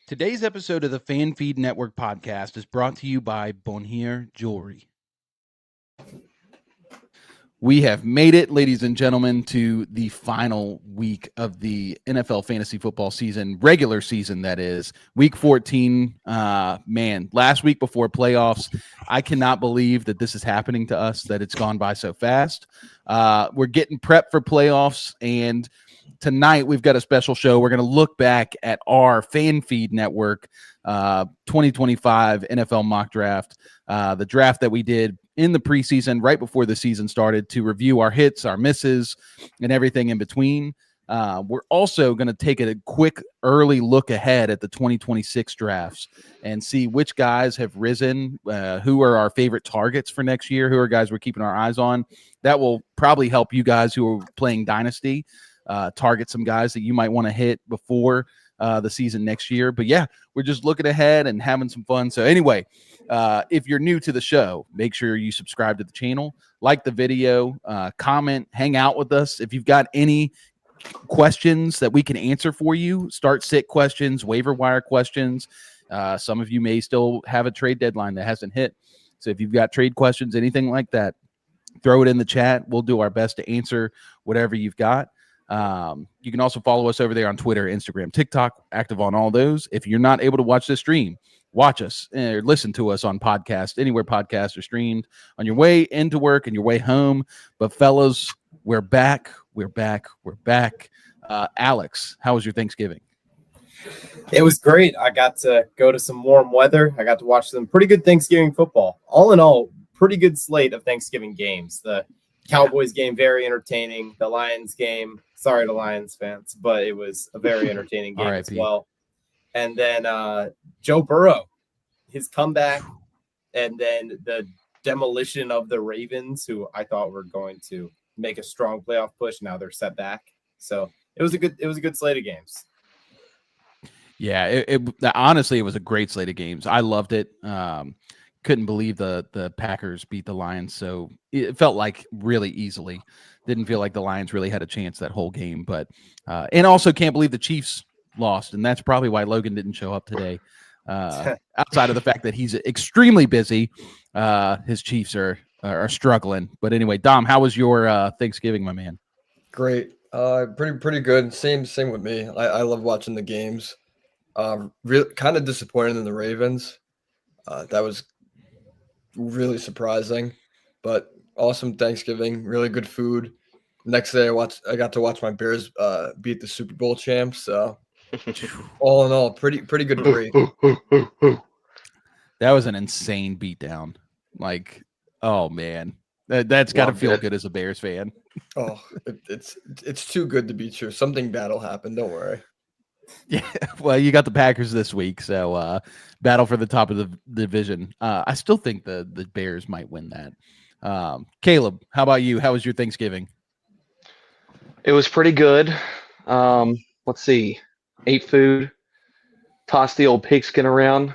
Today's episode of the Fan Feed Network podcast is brought to you by Bonheur Jewelry. We have made it, ladies and gentlemen, to the final week of the NFL fantasy football season, regular season, that is, week 14. Man, last week before playoffs, I cannot believe that this is happening to us, that it's gone by so fast. We're getting prepped for playoffs, and tonight we've got a special show. We're going to look back at our Fan Feed Network 2025 NFL mock draft, the draft that we did in the preseason right before the season started, to review our hits, our misses, and everything in between. We're also going to take a quick early look ahead at the 2026 drafts and see which guys have risen, who are our favorite targets for next year, who are guys we're keeping our eyes on. That will probably help you guys who are playing Dynasty target some guys that you might want to hit before the season next year. But yeah, we're just looking ahead and having some fun. So anyway, if you're new to the show, make sure you subscribe to the channel, like the video, comment, hang out with us. If you've got any questions that we can answer for you, start sit questions, waiver wire questions. Some of you may still have a trade deadline that hasn't hit. So if you've got trade questions, anything like that, throw it in the chat. We'll do our best to answer whatever you've got. You can also follow us over there on Twitter, Instagram, TikTok, active on all those. If you're not able to watch this stream, watch us or listen to us on podcast, anywhere podcasts are streamed, on your way into work and your way home. But fellas, we're back. Alex, how was your Thanksgiving? It was great. I got to go to some warm weather. I got to watch some pretty good Thanksgiving football. All in all, pretty good slate of Thanksgiving games. The Cowboys game, very entertaining. The Lions game, sorry to Lions fans, but it was a very entertaining game as well. And then Joe Burrow, his comeback, and then the demolition of the Ravens, who I thought were going to make a strong playoff push. Now they're set back. So it was a good slate of games. Yeah, honestly, it was a great slate of games. I loved it. Couldn't believe the Packers beat the Lions, so it felt like really easily. Didn't feel like the Lions really had a chance that whole game, but and also can't believe the Chiefs lost, and that's probably why Logan didn't show up today. Outside of the fact that he's extremely busy, his Chiefs are struggling. But anyway, Dom, how was your Thanksgiving, my man? Great, pretty good. Same with me. I love watching the games. Really kind of disappointed in the Ravens. That was really surprising, but awesome Thanksgiving, really good food. Next day I got to watch my Bears beat the Super Bowl champs. So all in all, pretty good break. That was an insane beatdown. Like, oh man, that's got to feel good as a Bears fan. Oh, it's too good to be true. Something bad will happen. Don't worry. Yeah, well, you got the Packers this week, so battle for the top of the division. I still think the Bears might win that. Caleb, how about you? How was your Thanksgiving? It was pretty good. Let's see. Ate food, tossed the old pigskin around.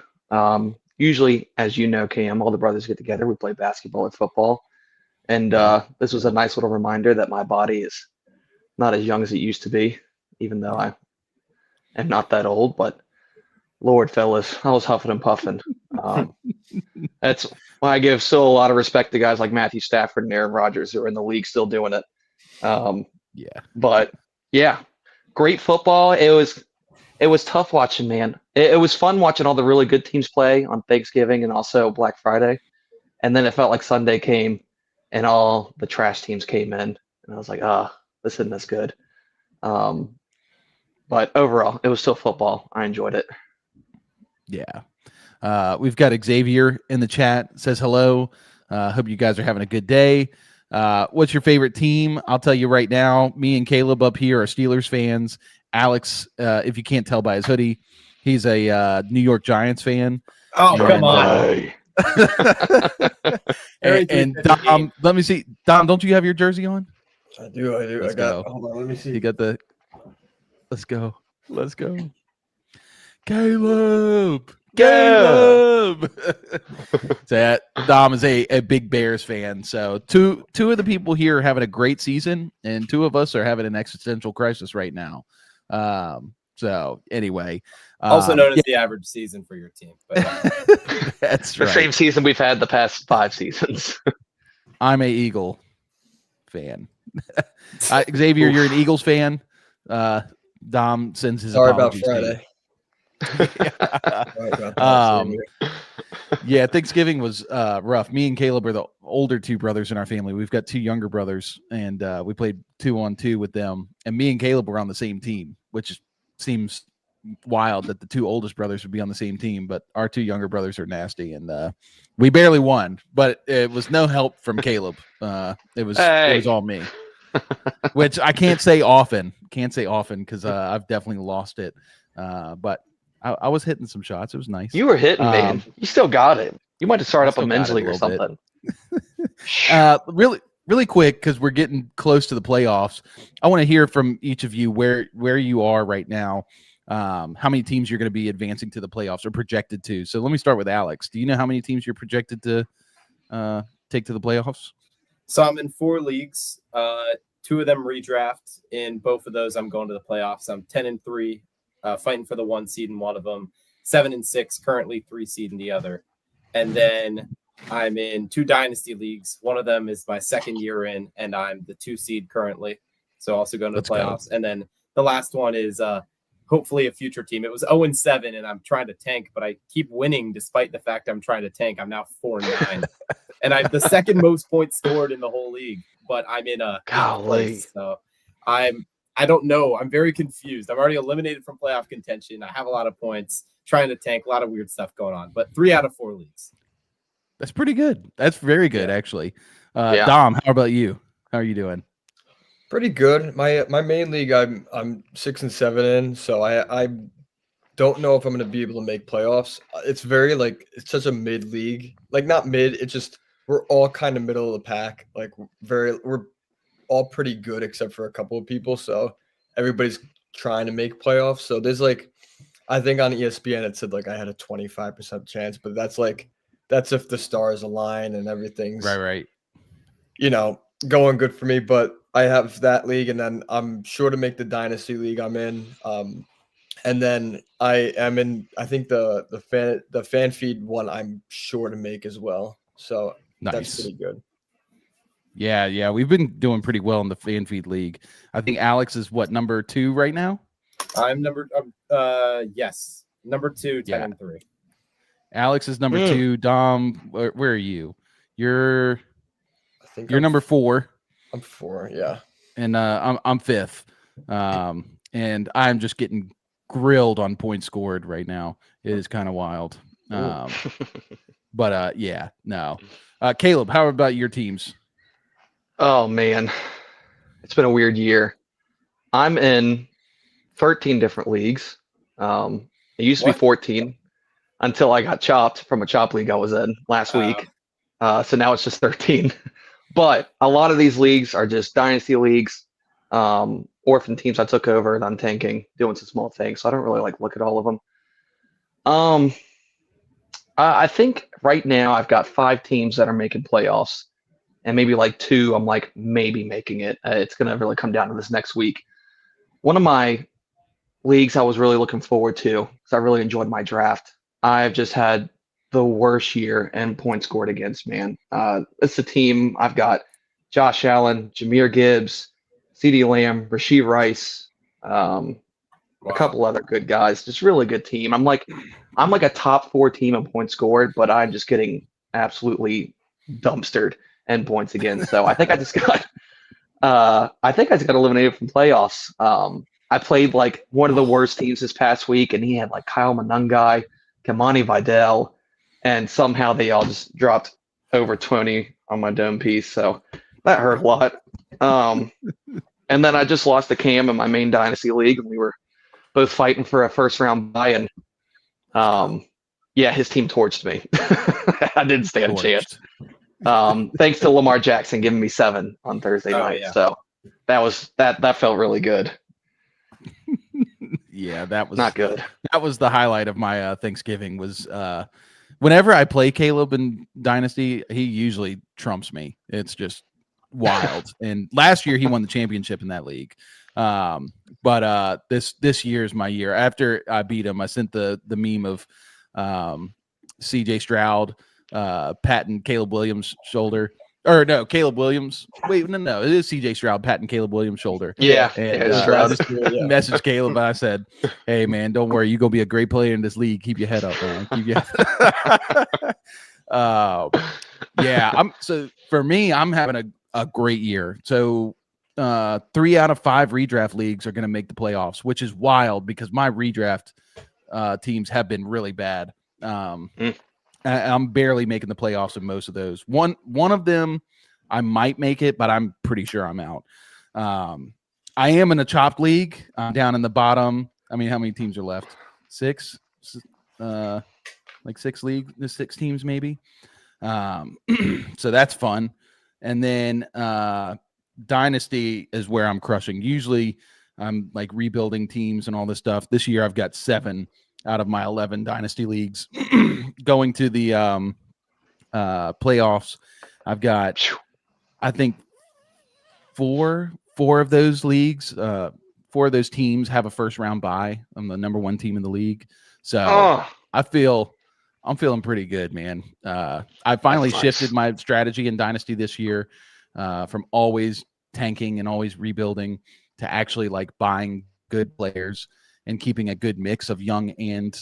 Usually, as you know, Cam, all the brothers get together. We play basketball or football. And this was a nice little reminder that my body is not as young as it used to be, even though I am not that old. But Lord, fellas, I was huffing and puffing. That's why I give still a lot of respect to guys like Matthew Stafford and Aaron Rodgers who are in the league still doing it. But yeah, great football. It was tough watching, man. It was fun watching all the really good teams play on Thanksgiving and also Black Friday. And then it felt like Sunday came and all the trash teams came in. And I was like, this isn't as good. But overall, it was still football. I enjoyed it. Yeah. We've got Xavier in the chat. Says hello. Hope you guys are having a good day. What's your favorite team? I'll tell you right now, me and Caleb up here are Steelers fans. Alex, if you can't tell by his hoodie, he's a New York Giants fan. Oh, come on. and Dom, let me see. Dom, don't you have your jersey on? I do. Hold on, let me see. You got the. Let's go. Caleb. So Dom is a big Bears fan. So two of the people here are having a great season, and two of us are having an existential crisis right now. So anyway, Also known as yeah, the average season for your team. But that's The right. same season we've had the past 5 seasons. I'm a Eagle fan. Xavier, you're an Eagles fan. Dom sends his Sorry about apologies to you. Friday. Sorry about that, Um, Xavier. Yeah, Thanksgiving was rough. Me and Caleb are the older 2 brothers in our family. We've got 2 younger brothers, and we played 2-on-2 with them. And me and Caleb were on the same team, which seems wild that the 2 oldest brothers would be on the same team. But our 2 younger brothers are nasty, and we barely won. But it was no help from Caleb. It was all me, which I can't say often. Because I've definitely lost it. But I was hitting some shots. It was nice. You were hitting, man. You still got it. You might have started up a men's league or something. Really quick, because we're getting close to the playoffs. I want to hear from each of you where you are right now. How many teams you're going to be advancing to the playoffs or projected to. So let me start with Alex. Do you know how many teams you're projected to take to the playoffs? So I'm in 4 leagues. 2 of them redraft. In both of those, I'm going to the playoffs. I'm 10-3. Fighting for the 1 seed in one of them, 7-6, currently 3 seed in the other. And then I'm in 2 dynasty leagues. One of them is my 2nd year in, and I'm the 2 seed currently. So also going to the playoffs. And then the last one is hopefully a future team. It was 0-7, and I'm trying to tank, but I keep winning despite the fact I'm trying to tank. I'm now 4-9. And I'm the 2nd most points scored in the whole league, but I'm in a place. So I don't know. I'm very confused. I'm already eliminated from playoff contention. I have a lot of points, trying to tank, a lot of weird stuff going on, but 3 out of 4 leagues. That's pretty good. That's very good, actually. Yeah. Dom, how about you? How are you doing? Pretty good. My main league, I'm 6-7 in, so I don't know if I'm going to be able to make playoffs. It's very it's such a mid league, not mid. It's just we're all kind of middle of the pack. We're all pretty good except for a couple of people, so everybody's trying to make playoffs. So there's I think on ESPN it said I had a 25% chance, but that's if the stars align and everything's right going good for me. But I have that league, and then I'm sure to make the dynasty league I'm in, and then I am in, I think the fan feed one I'm sure to make as well. So nice. That's pretty good. Yeah, we've been doing pretty well in the fan feed league. I think Alex is number 2 right now. I'm number 2, 10-3. Alex is number 2. Dom, where are you? You're number 4. I'm 4, yeah. And I'm 5th. And I'm just getting grilled on points scored right now. It is kind of wild. But yeah, no. Caleb, how about your teams? Oh, man. It's been a weird year. I'm in 13 different leagues. It used to be 14 until I got chopped from a chop league I was in last week. So now it's just 13. But a lot of these leagues are just dynasty leagues, orphan teams I took over, and I'm tanking, doing some small things. So I don't really look at all of them. I think right now I've got 5 teams that are making playoffs. And maybe 2, I'm maybe making it. It's going to really come down to this next week. One of my leagues I was really looking forward to, because I really enjoyed my draft. I've just had the worst year in points scored against, man. It's a team. I've got Josh Allen, Jahmyr Gibbs, CeeDee Lamb, Rashee Rice, a couple other good guys. Just really good team. I'm a top 4 team in points scored, but I'm just getting absolutely dumpstered in points again. So I think I just got eliminated from playoffs. I played one of the worst teams this past week, and he had Kyle Monungai, Kamani Vidal, and somehow they all just dropped over 20 on my dome piece. So that hurt a lot. And then I just lost to Cam in my main dynasty league, and we were both fighting for a first round buy. And his team torched me. I didn't stand a chance. Thanks to Lamar Jackson giving me 7 on Thursday night. Yeah. So that felt really good. Yeah, that was not good. That was the highlight of my Thanksgiving was whenever I play Caleb in Dynasty, he usually trumps me. It's just wild. And last year he won the championship in that league. But this year is my year. After I beat him, I sent the meme of CJ Stroud patting Caleb Williams' shoulder. Or no, Caleb Williams. Wait, no, it is CJ Stroud patting Caleb Williams' shoulder. Yeah, And it's I Stroud. just messaged Caleb and I said, "Hey man, don't worry, you gonna be a great player in this league. Keep your head up, man. Keep your yeah. So for me, I'm having a great year. So 3 out of 5 redraft leagues are gonna make the playoffs, which is wild because my redraft teams have been really bad. I'm barely making the playoffs in most of those. One of them, I might make it, but I'm pretty sure I'm out. I am in a chopped league. I'm down in the bottom. I mean, how many teams are left? 6, like 6 teams maybe. So that's fun. And then Dynasty is where I'm crushing. Usually I'm like rebuilding teams and all this stuff. This year I've got 7 out of my 11 Dynasty leagues going to the playoffs. I've got, I think, four of those leagues, 4 of those teams have a first round bye. I'm the number 1 team in the league. So I'm feeling pretty good, man. I finally shifted my strategy in Dynasty this year from always tanking and always rebuilding to actually like buying good players and keeping a good mix of young and,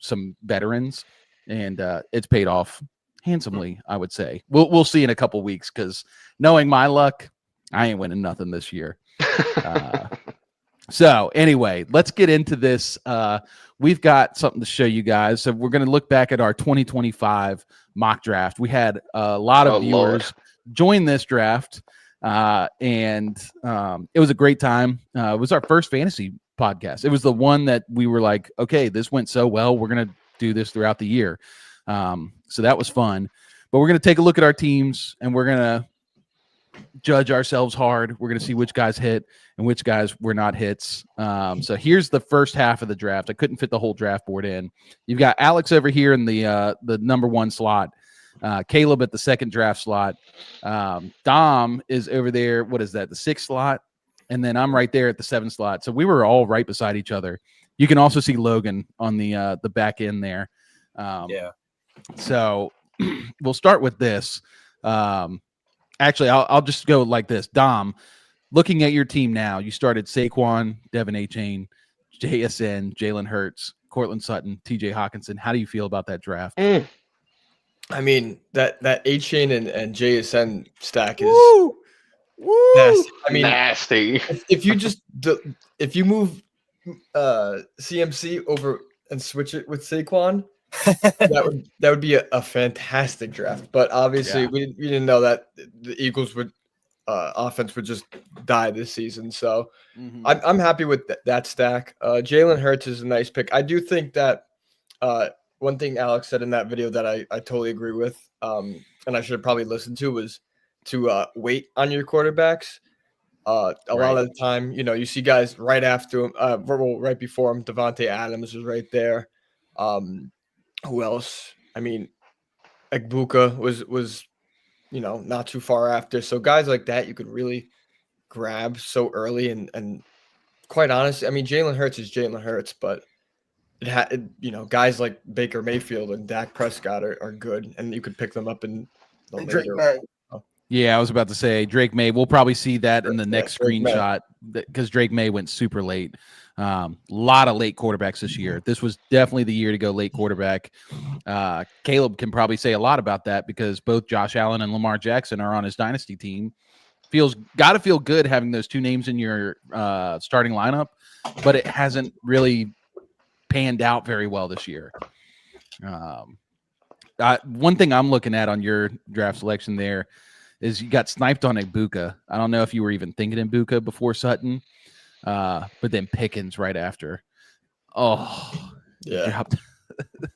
some veterans. And it's paid off handsomely, I would say. We'll see in a couple weeks because knowing my luck, I ain't winning nothing this year. So anyway, let's get into this. We've got something to show you guys. So we're going to look back at our 2025 mock draft. We had a lot of viewers join this draft, and it was a great time. It was our first fantasy podcast. It was the one that we were like, okay, this went so well. We're going to do this throughout the year. So that was fun. But we're going to take a look at our teams, and we're going to judge ourselves hard. We're going to see which guys hit and which guys were not hits. So here's the first half of the draft. I couldn't fit the whole draft board in. You've got Alex over here in the number 1 slot, Caleb at the 2nd draft slot. Dom is over there. What is that? The 6th slot. And then I'm right there at the 7th slot. So we were all right beside each other. You can also see Logan on the back end there. Yeah. So we'll start with this. Actually, I'll just go like this. Dom, looking at your team now, you started Saquon, Devin Achane, JSN, Jalen Hurts, Cortland Sutton, TJ Hawkinson. How do you feel about that draft? I mean, that Achane and JSN stack is Woo! nasty. I mean, nasty. If you move CMC over and switch it with Saquon, that would be a fantastic draft. But obviously, we didn't know that the Eagles would offense would just die this season. So I'm happy with that stack. Jalen Hurts is a nice pick. I do think that one thing Alex said in that video that I totally agree with, and I should have probably listened to, was to wait on your quarterbacks. A lot of the time, you see guys right after him, right before him. Devontae Adams was right there. Who else? I mean, Egbuka was not too far after. So guys like that you could really grab so early. And quite honestly, I mean, Jalen Hurts is Jalen Hurts, but guys like Baker Mayfield and Dak Prescott are good, and you could pick them up in the later. Yeah, I was about to say Drake May. We'll probably see that in the next screenshot because Drake May went super late. Lot of late quarterbacks this year. This was definitely the year to go late quarterback. Caleb can probably say a lot about that because both Josh Allen and Lamar Jackson are on his dynasty team. Got to feel good having those 2 names in your starting lineup, but it hasn't really panned out very well this year. One thing I'm looking at on your draft selection there is you got sniped on Egbuka. I don't know if you were even thinking Egbuka before Sutton, but then Pickens right after. Oh, yeah.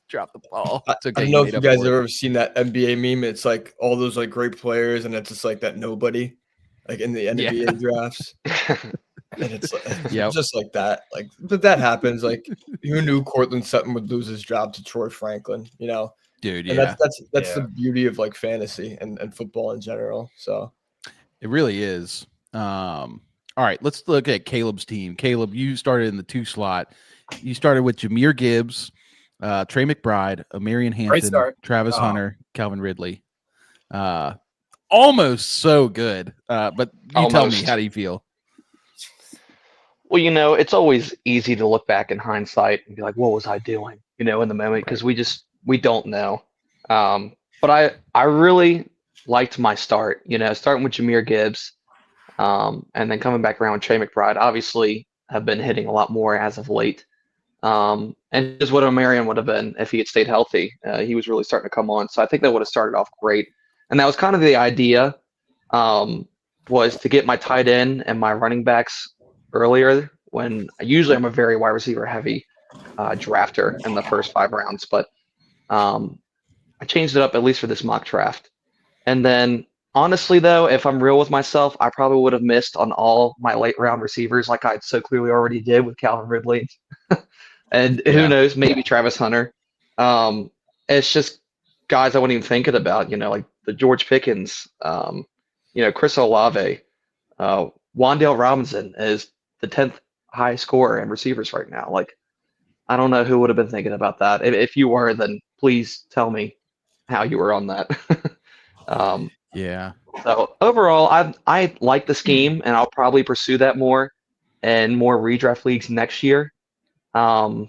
Dropped the ball. Okay, I don't know if you guys have ever seen that NBA meme. It's like all those like great players, and it's just like that nobody, like in the NBA drafts. And it's just like that. Like, but that happens. Like, who knew Cortland Sutton would lose his job to Troy Franklin? Dude, and that's the beauty of like fantasy and football in general. So it really is. All right, let's look at Caleb's team. Caleb, you started in the 2 slot. You started with Jahmyr Gibbs, Trey McBride, Amarian Great Hampton, start. Travis Hunter, Calvin Ridley. Almost so good. But you tell me, Almost. how do you feel? Well, it's always easy to look back in hindsight and be like, what was I doing, in the moment? Because we don't know. But I really liked my start, starting with Jahmyr Gibbs, and then coming back around with Trey McBride. Obviously, have been hitting a lot more as of late. And just what O'Marion would have been if he had stayed healthy. He was really starting to come on. So I think that would have started off great. And that was kind of the idea, was to get my tight end and my running backs earlier, when usually I'm a very wide receiver heavy drafter in the first 5 rounds. But I changed it up, at least for this mock draft. And then honestly, though, if I'm real with myself, I probably would have missed on all my late round receivers like I so clearly already did with Calvin Ridley. And who knows, maybe Travis Hunter. It's just guys I wasn't even thinking about, like the George Pickens, Chris Olave, Wan'Dale Robinson is the 10th highest scorer in receivers right now. Like, I don't know who would have been thinking about that. If you were, then please tell me how you were on that. Yeah. So overall, I like the scheme, and I'll probably pursue that more in more redraft leagues next year. Yeah,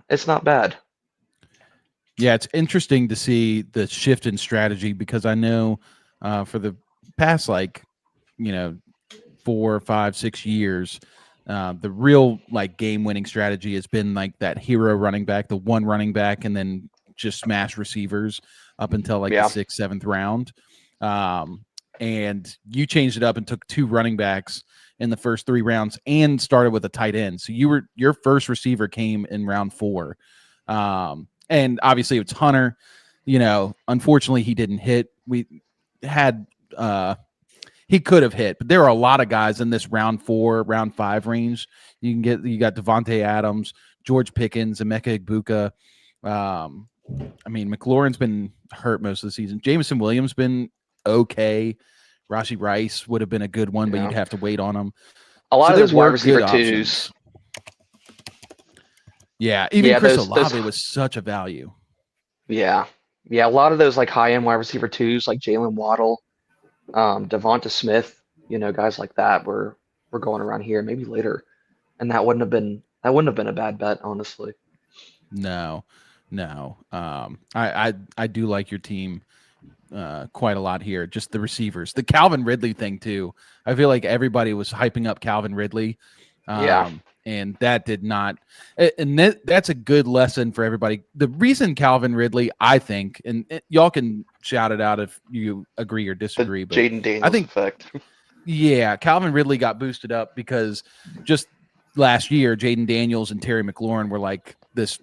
it's not bad. Yeah, it's interesting to see the shift in strategy, because I know for the past 4, 5, 6 years, the real game-winning strategy has been that hero running back, the one running back, and then just smash receivers up until the 6th, 7th round. And you changed it up and took 2 running backs in the first 3 rounds and started with a tight end. So your first receiver came in round 4. And obviously it's Hunter. Unfortunately he didn't hit. We had he could have hit, but there are a lot of guys in this round 4, round 5 range. You got Devontae Adams, George Pickens, Emeka Egbuka. McLaurin's been hurt most of the season. Jameson Williams been okay. Rashee Rice would have been a good one, but you'd have to wait on him. A lot of those wide receiver twos. Yeah, even Chris Olave was such a value. Yeah. Yeah, a lot of those high-end wide receiver twos, like Jalen Waddle, Devonta Smith, guys like that were going around here maybe later. And that wouldn't have been a bad bet, honestly. No. I do like your team quite a lot here. Just the receivers, the Calvin Ridley thing too. I feel like everybody was hyping up Calvin Ridley. And that did not. And that's a good lesson for everybody. The reason Calvin Ridley, I think, and y'all can shout it out if you agree or disagree. But Jaden Daniels effect. Yeah, Calvin Ridley got boosted up because just last year, Jaden Daniels and Terry McLaurin were this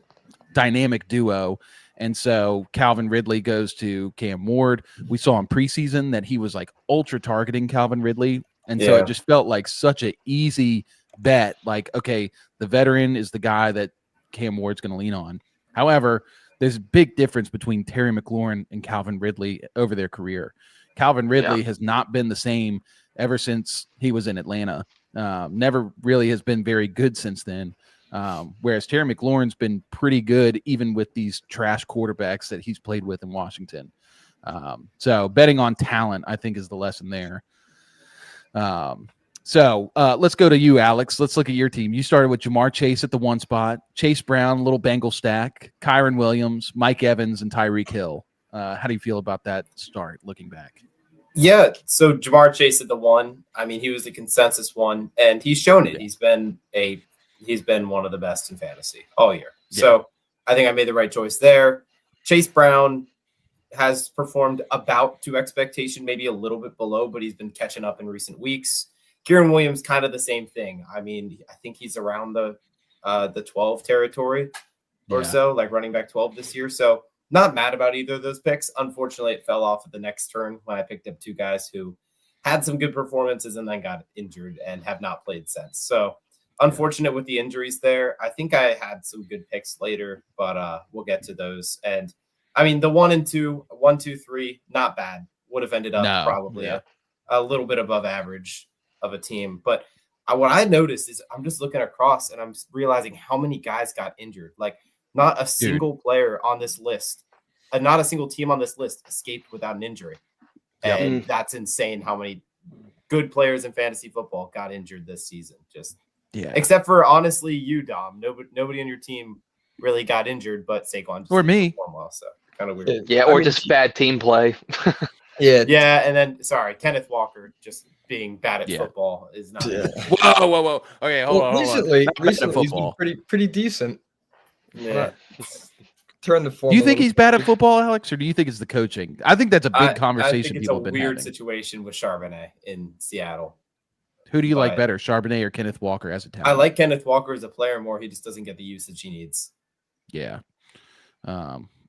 dynamic duo. And so Calvin Ridley goes to Cam Ward. We saw in preseason that he was ultra targeting Calvin Ridley. And so it just felt like such an easy bet. Okay, the veteran is the guy that Cam Ward's going to lean on. However, there's a big difference between Terry McLaurin and Calvin Ridley over their career. Calvin Ridley has not been the same ever since he was in Atlanta. Never really has been very good since then. Whereas Terry McLaurin's been pretty good even with these trash quarterbacks that he's played with in Washington. So betting on talent, I think, is the lesson there. So let's go to you, Alex. Let's look at your team. You started with Jamar Chase at the 1 spot, Chase Brown, little Bengal stack, Kyron Williams, Mike Evans, and Tyreek Hill. How do you feel about that start looking back? Yeah, so Jamar Chase at the 1. He was the consensus one, and he's shown it. Yeah. He's been one of the best in fantasy all year. Yeah. So I think I made the right choice there. Chase Brown has performed about to expectation, maybe a little bit below, but he's been catching up in recent weeks. Kyron Williams, kind of the same thing. I think he's around the 12 territory or so, running back 12 this year. So not mad about either of those picks. Unfortunately, it fell off at the next turn when I picked up 2 guys who had some good performances and then got injured and have not played since. So unfortunate with the injuries there. I think I had some good picks later, but we'll get to those. And the 1 and 2, 1, 2, 3, not bad. Would have ended up probably a little bit above average of a team. But what I noticed is I'm just looking across and I'm realizing how many guys got injured. Like not a single player on this list, not a single team on this list escaped without an injury. Yep. And that's insane how many good players in fantasy football got injured this season. Just except for honestly you, Dom. Nobody on your team really got injured, but Saquon just or me. perform well, so kind of weird. Yeah, or just bad team play. Yeah, and then Kenneth Walker just being bad at football is not. Yeah. Whoa. Okay, hold on. Recently he's football. been pretty decent. Yeah. Turn the form. Do you think he's bad at football, Alex, or do you think it's the coaching? I think that's a big conversation I think it's people a have been weird having. situation with Charbonnet in Seattle. Who do you like better, Charbonnet or Kenneth Walker as a talent? I like Kenneth Walker as a player more. He just doesn't get the usage he needs. Yeah.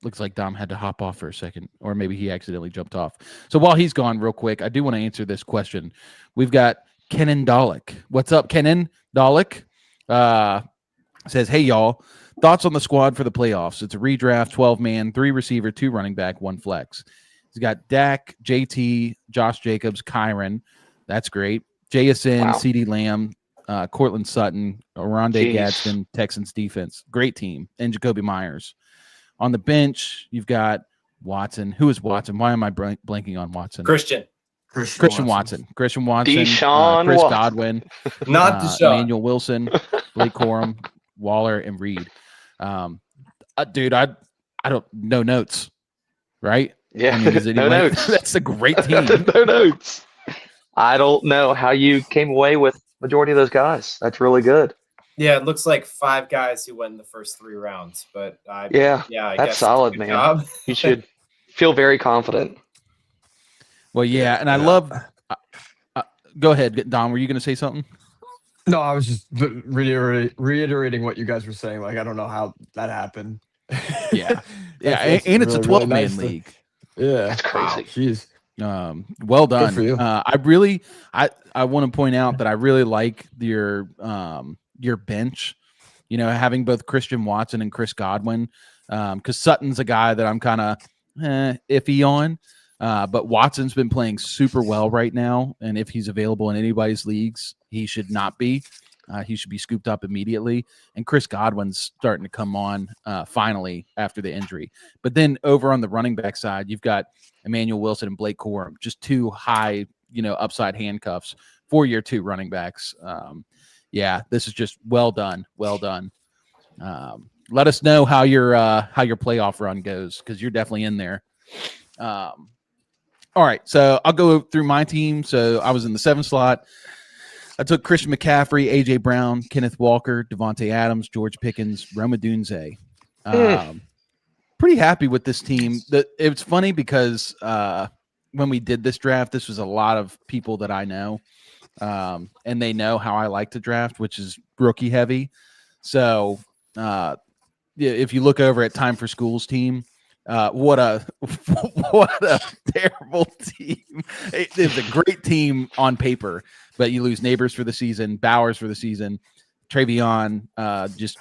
Looks like Dom had to hop off for a second, or maybe he accidentally jumped off. So while he's gone real quick, I do want to answer this question. We've got Kenan Dolick. What's up, Kenan Dolick? Says, hey, y'all. Thoughts on the squad for the playoffs? It's a redraft, 12-man, 3 receiver, 2 running back, 1 flex. He's got Dak, JT, Josh Jacobs, Kyron. That's great. JSN, CD Lamb, Cortland Sutton, Oronde Gadsden, Texans defense. Great team. And Jacoby Myers. On the bench, you've got Watson. Who is Watson? Why am I blanking on Watson? Christian Watson. Deshaun Chris Watson. Godwin. Not Deshaun. Emmanuel Wilson, Blake Corum, Waller, and Reed. Dude, I don't know notes, right? Yeah, I mean, is no notes. That's a great team. No notes. I don't know how you came away with majority of those guys. That's really good. Yeah, it looks like 5 guys who went in the first 3 rounds, but I that's guess solid, man. Job. You should feel very confident. Well, yeah, and I love. Go ahead, Don. Were you going to say something? No, I was just reiterating what you guys were saying. Like, I don't know how that happened. Yeah, and it's a 12-man league. Yeah, that's crazy. Jeez. Well done. Good for you. I want to point out that I really like your bench. You know, having both Christian Watson and Chris Godwin, because Sutton's a guy that I'm kind of iffy on. But Watson's been playing super well right now, and if he's available in anybody's leagues, he should not be. He should be scooped up immediately. And Chris Godwin's starting to come on finally after the injury. But then over on the running back side, you've got Emmanuel Wilson and Blake Corum, just 2 high, upside handcuffs for your 2 running backs. Yeah, this is just well done. Well done. Let us know how your playoff run goes, because you're definitely in there. All right, so I'll go through my team. So I was in the 7th slot. I took Christian McCaffrey, A.J. Brown, Kenneth Walker, Devontae Adams, George Pickens, Rome Odunze. Pretty happy with this team. It's funny because when we did this draft, this was a lot of people that I know, and they know how I like to draft, which is rookie heavy. So if you look over at Time for School's team, what a terrible team. It's a great team on paper, but you lose Neighbors for the season, Bowers for the season, Travion,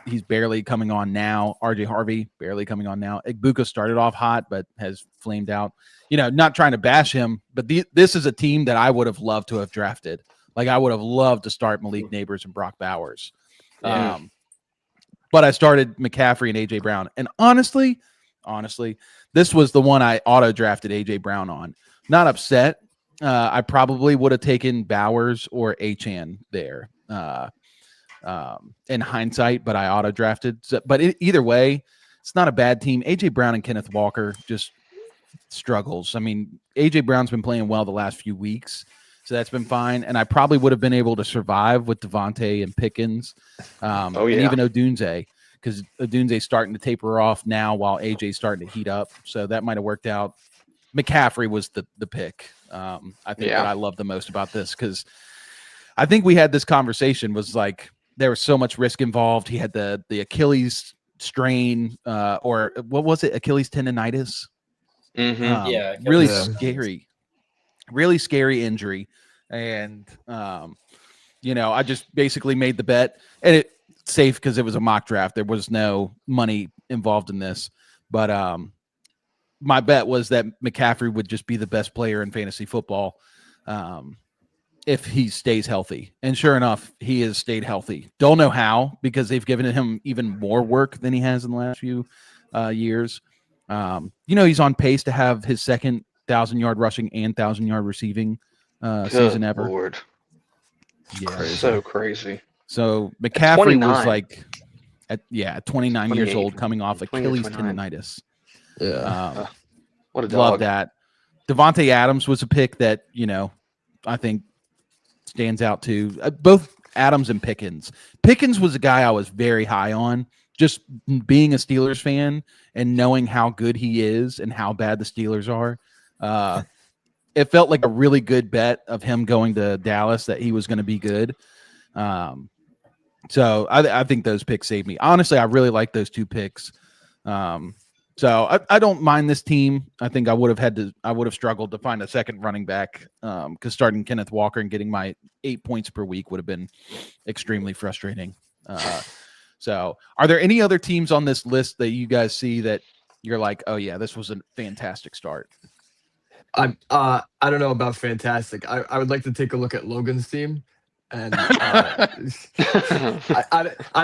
he's barely coming on now. RJ Harvey barely coming on now. Igbuka started off hot, but has flamed out. Not trying to bash him, but this is a team that I would have loved to have drafted. Like, I would have loved to start Malik Neighbors and Brock Bowers. Yeah. But I started McCaffrey and A.J. Brown. And honestly, this was the one I auto-drafted A.J. Brown on. Not upset. I probably would have taken Bowers or Achane there in hindsight, but I auto-drafted. But either way, it's not a bad team. A.J. Brown and Kenneth Walker just struggles. I mean, A.J. Brown's been playing well the last few weeks, so that's been fine. And I probably would have been able to survive with Devontae and Pickens and even Odunze, because Odunze's starting to taper off now while AJ's starting to heat up. So that might have worked out. McCaffrey was the pick. I think what I love the most about this, because I think we had this conversation, was like there was so much risk involved. He had the Achilles strain, or what was it? Achilles tendonitis. Mm-hmm. Really scary injury. And, I just basically made the bet, and it's safe because it was a mock draft. There was no money involved in this, but my bet was that McCaffrey would just be the best player in fantasy football if he stays healthy. And sure enough, he has stayed healthy. Don't know how, because they've given him even more work than he has in the last few years. He's on pace to have his second 1,000-yard rushing and 1,000-yard receiving season ever. Lord. Yeah, So crazy. So McCaffrey was 29. like, at 29 years old, coming off 28 or Achilles 29. tendonitis. Yeah. What a dog. Love that. Devontae Adams was a pick that, I think stands out too. Both Adams and Pickens. Pickens was a guy I was very high on, just being a Steelers fan and knowing how good he is and how bad the Steelers are. It felt like a really good bet of him going to Dallas, that he was going to be good. So I think those picks saved me. Honestly, I really like those two picks. So I don't mind this team. I think I would have struggled to find a second running back, because starting Kenneth Walker and getting my 8 points per week would have been extremely frustrating. So are there any other teams on this list that you guys see that you're like, oh yeah, this was a fantastic start? I don't know about fantastic. I would like to take a look at Logan's team. And I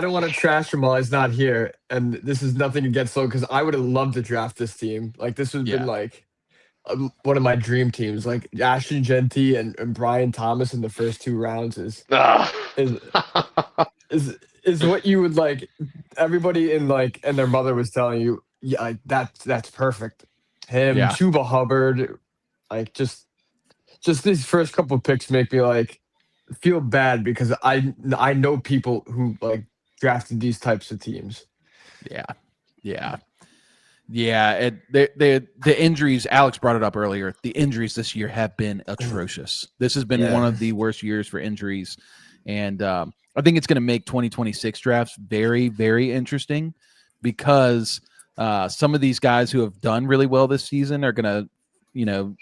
don't want to trash him while he's not here. And this is nothing against Logan, because I would have loved to draft this team. Like, this would have been like one of my dream teams. Like Ashton Genty and Brian Thomas in the first 2 rounds is what you would like. Everybody and their mother was telling you, yeah, that's perfect. Him, Yeah. Chuba Hubbard, just these first couple of picks make me feel bad, because I know people who drafted these types of teams. Yeah. The injuries, Alex brought it up earlier. The injuries this year have been atrocious. This has been one of the worst years for injuries. And I think it's going to make 2026 drafts very, very interesting, because some of these guys who have done really well this season are going to,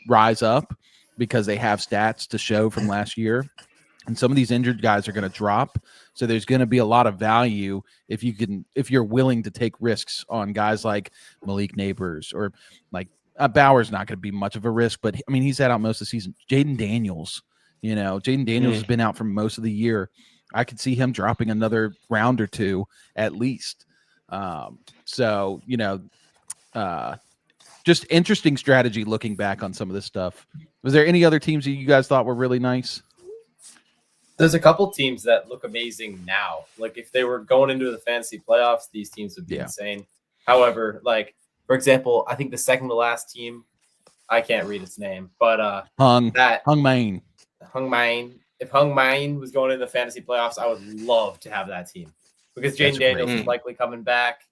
rise up because they have stats to show from last year. And some of these injured guys are going to drop. So there's going to be a lot of value if you're willing to take risks on guys like Malik Neighbors, or Bauer's not going to be much of a risk, but I mean, he's had out most of the season. Jaden Daniels, has been out for most of the year. I could see him dropping another round or 2 at least. Just interesting strategy looking back on some of this stuff. Was there any other teams that you guys thought were really nice? There's a couple teams that look amazing now. Like, if they were going into the fantasy playoffs, these teams would be insane. However, for example, I think the second to last team, I can't read its name, but Hung Main. If Hung Main was going into the fantasy playoffs, I would love to have that team, because Jaden Daniels is likely coming back.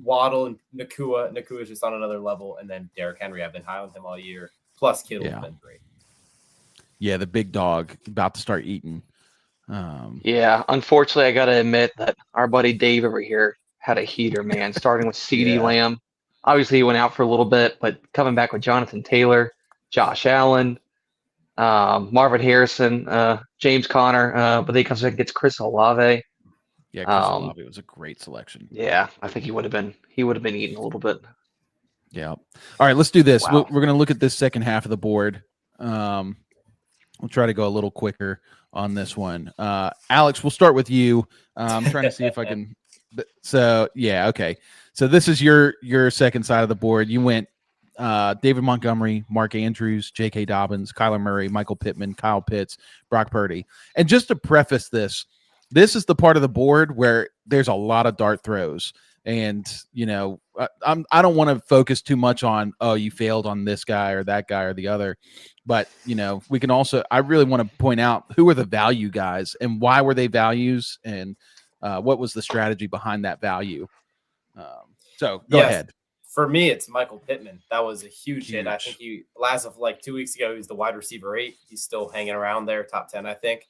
Waddle and Nakua is just on another level, and then Derrick Henry, I've been high on him all year. Plus, Kittle's been great. Yeah, the big dog about to start eating. Unfortunately, I got to admit that our buddy Dave over here had a heater, man, starting with CeeDee Lamb. Obviously, he went out for a little bit, but coming back with Jonathan Taylor, Josh Allen, Marvin Harrison, James Conner, but then he comes back and gets Chris Olave. Yeah, Chris Olave was a great selection. Yeah, I think he would have been eating a little bit. Yeah. All right, let's do this. Wow. We're going to look at this second half of the board. We'll try to go a little quicker on this one. Alex, we'll start with you. I'm trying to see if I can. So, yeah, okay. So this is your second side of the board. You went David Montgomery, Mark Andrews, J.K. Dobbins, Kyler Murray, Michael Pittman, Kyle Pitts, Brock Purdy. And just to preface this is the part of the board where there's a lot of dart throws. And, I don't want to focus too much on, oh, you failed on this guy or that guy or the other. But, we can also, I really want to point out who are the value guys and why were they values, and what was the strategy behind that value. So go ahead. For me, it's Michael Pittman. That was a huge hit. I think last of 2 weeks ago, he was the wide receiver 8. He's still hanging around there, top 10, I think.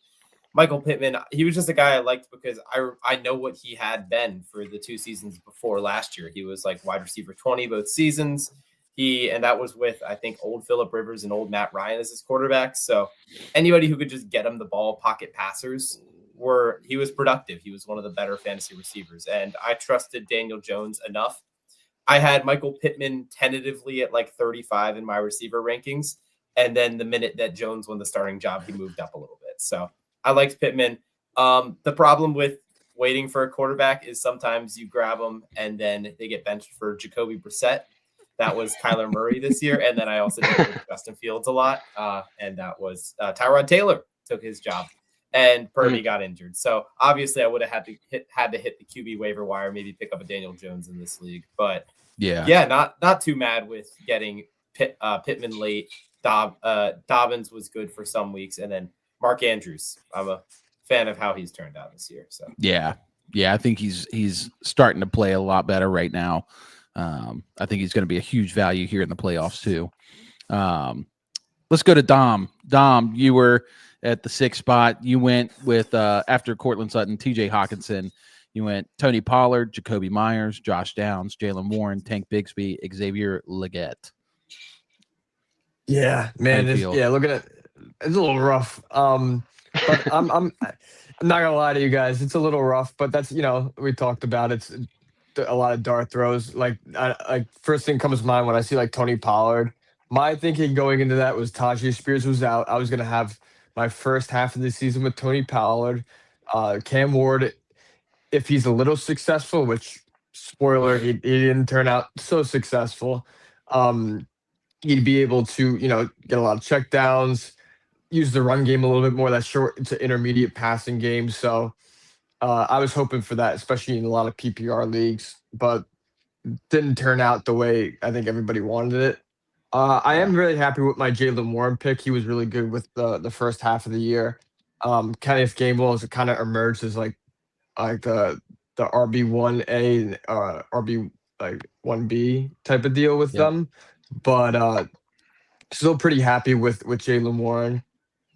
Michael Pittman, he was just a guy I liked because I know what he had been for the 2 seasons before last year. He was wide receiver 20 both seasons. And that was with, I think, old Phillip Rivers and old Matt Ryan as his quarterback. So anybody who could just get him the ball, pocket passers, he was productive. He was one of the better fantasy receivers. And I trusted Daniel Jones enough. I had Michael Pittman tentatively at 35 in my receiver rankings. And then the minute that Jones won the starting job, he moved up a little bit. So I liked Pittman. The problem with waiting for a quarterback is sometimes you grab them and then they get benched for Jacoby Brissett. That was Kyler Murray this year. And then I also did it with Justin Fields a lot. And that was Tyrod Taylor took his job and Purdy got injured. So obviously I would have had to hit the QB waiver wire, maybe pick up a Daniel Jones in this league. But yeah, not too mad with getting Pittman late. Dobbins was good for some weeks. And then Mark Andrews, I'm a fan of how he's turned out this year. So yeah, I think he's starting to play a lot better right now. I think he's going to be a huge value here in the playoffs too. Let's go to Dom. Dom, you were at the 6th spot. You went with after Cortland Sutton, TJ Hawkinson. You went Tony Pollard, Jacoby Myers, Josh Downs, Jalen Warren, Tank Bigsby, Xavier Legette. Yeah, man. Looking at it's a little rough. But I'm not gonna lie to you guys. It's a little rough, but that's we talked about it's a lot of dart throws. Like first thing comes to mind when I see like Tony Pollard. My thinking going into that was Tajay Spears was out. I was gonna have my first half of the season with Tony Pollard, Cam Ward. If he's a little successful, which spoiler, he didn't turn out so successful. He'd be able to, get a lot of checkdowns, use the run game a little bit more, that short to intermediate passing game. So I was hoping for that, especially in a lot of PPR leagues, but didn't turn out the way I think everybody wanted it. I am really happy with my Jalen Warren pick. He was really good with the first half of the year. Kenneth Gainwell has kind of emerged as like the RB1A, RB like 1B type of deal with them. But still pretty happy with Jalen Warren.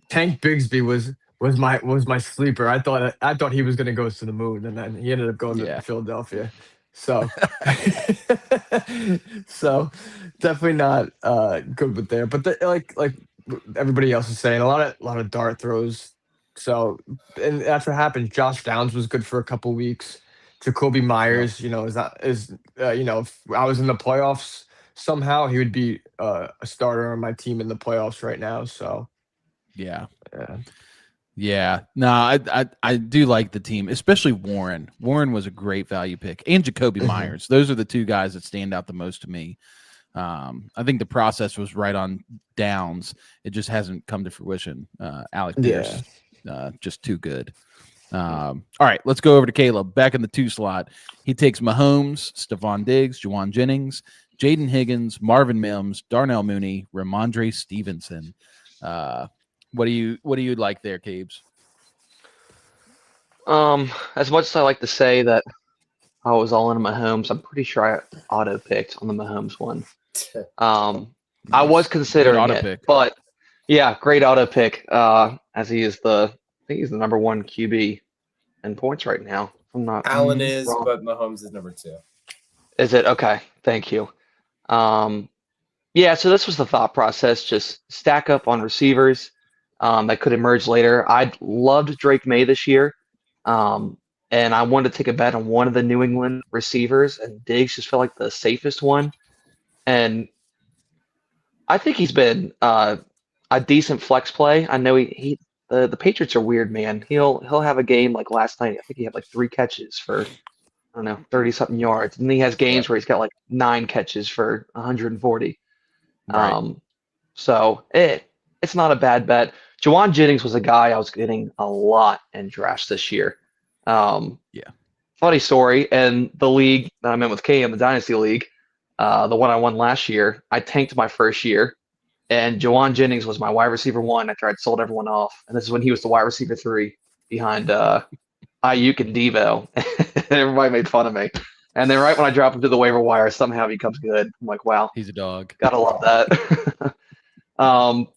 Tank Bigsby was my sleeper. I thought he was going to go to the moon, and then he ended up going to Philadelphia. So so definitely not good with there. But like everybody else is saying, a lot of dart throws. So and that's what happened. Josh Downs was good for a couple weeks. Jacoby Myers, if I was in the playoffs. Somehow he would be a starter on my team in the playoffs right now. So, yeah. No, I do like the team, especially Warren. Warren was a great value pick, and Jacoby Myers. Those are the two guys that stand out the most to me. I think the process was right on Downs. It just hasn't come to fruition. Alec Pierce, just too good. All right, let's go over to Caleb. Back in the 2 slot, he takes Mahomes, Stephon Diggs, Juwan Jennings, Jaden Higgins, Marvin Mims, Darnell Mooney, Ramondre Stevenson. What do you like there, Cabes? As much as I like to say that I was all in Mahomes, I'm pretty sure I auto picked on the Mahomes one. I was considering auto it, pick. but yeah, great auto pick. As he is I think he's the number 1 QB in points right now. I'm not. Allen is, wrong. but Mahomes is number 2. Is it? Okay. Thank you. So this was the thought process, just stack up on receivers that could emerge later. I loved Drake May this year, and I wanted to take a bet on one of the New England receivers, and Diggs just felt like the safest one. And I think he's been a decent flex play. I know the Patriots are weird, man. He'll have a game like last night. I think he had like 3 catches for 30-something yards. And he has games where he's got like 9 catches for 140. Right. So it's not a bad bet. Juwan Jennings was a guy I was getting a lot in drafts this year. Funny story. And the league that I'm in with Cam, the Dynasty League, the one I won last year, I tanked my first year. And Juwan Jennings was my wide receiver 1 after I'd sold everyone off. And this is when he was the wide receiver 3 behind Ayuk and Devo. Everybody made fun of me. And then right when I drop him to the waiver wire, somehow he becomes good. I'm like, wow. He's a dog. Gotta love that.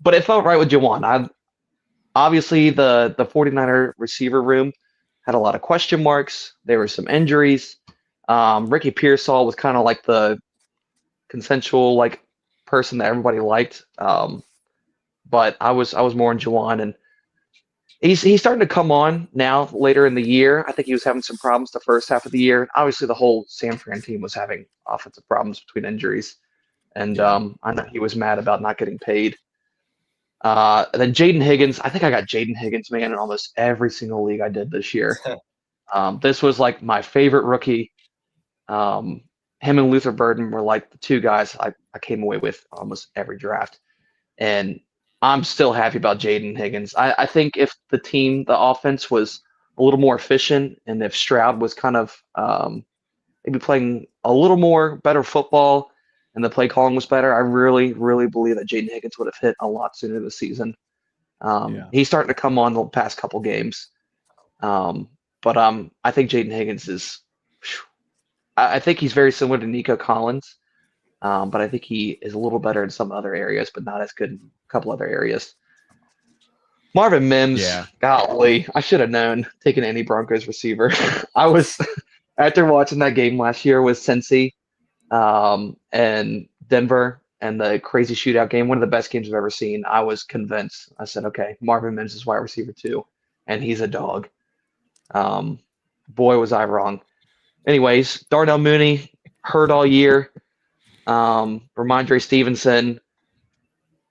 But it felt right with Juwan. Obviously, the 49er receiver room had a lot of question marks. There were some injuries. Ricky Pearsall was kind of like the consensual person that everybody liked. But I was more in Juwan, and he's starting to come on now later in the year. I think he was having some problems the first half of the year. Obviously, the whole San Fran team was having offensive problems between injuries. And I know he was mad about not getting paid. Then Jaden Higgins. I think I got Jaden Higgins, man, in almost every single league I did this year. This was like my favorite rookie. Him and Luther Burden were like the two guys I came away with almost every draft. And I'm still happy about Jaden Higgins. I think if the offense was a little more efficient, and if Stroud was kind of maybe playing a little more better football and the play calling was better, I really, really believe that Jaden Higgins would have hit a lot sooner this season. He's starting to come on the past couple games. But I think Jaden Higgins is I think he's very similar to Nico Collins. But I think he is a little better in some other areas, but not as good in a couple other areas. Marvin Mims, golly, I should have known taking any Broncos receiver. I was, after watching that game last year with Cincy and Denver and the crazy shootout game, one of the best games I've ever seen, I was convinced. I said, okay, Marvin Mims is wide receiver 2, and he's a dog. Boy, was I wrong. Anyways, Darnell Mooney, hurt all year. Ramondre Stevenson,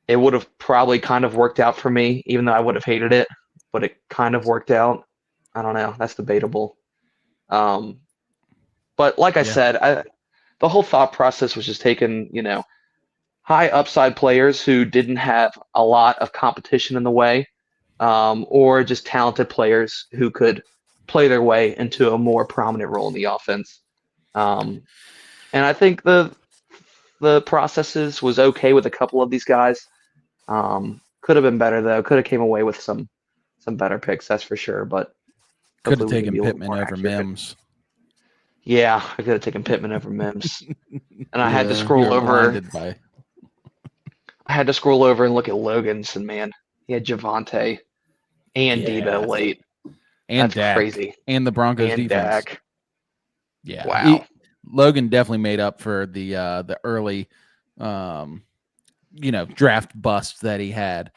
it would have probably kind of worked out for me, even though I would have hated it, but it kind of worked out. I don't know. That's debatable. But like I said, the whole thought process was just taking, high upside players who didn't have a lot of competition in the way, or just talented players who could play their way into a more prominent role in the offense. And I think the processes was okay with a couple of these guys. Could have been better though. Could have came away with some better picks, that's for sure. But could have taken Pittman over Mims. Yeah, I could have taken Pittman over Mims. And I had to scroll over. I had to scroll over and look at Logan's, and man, he had Javonte and Debo late. And that's Dak. Crazy. And the Broncos and defense. Dak. Yeah. Wow. Logan definitely made up for the early draft bust that he had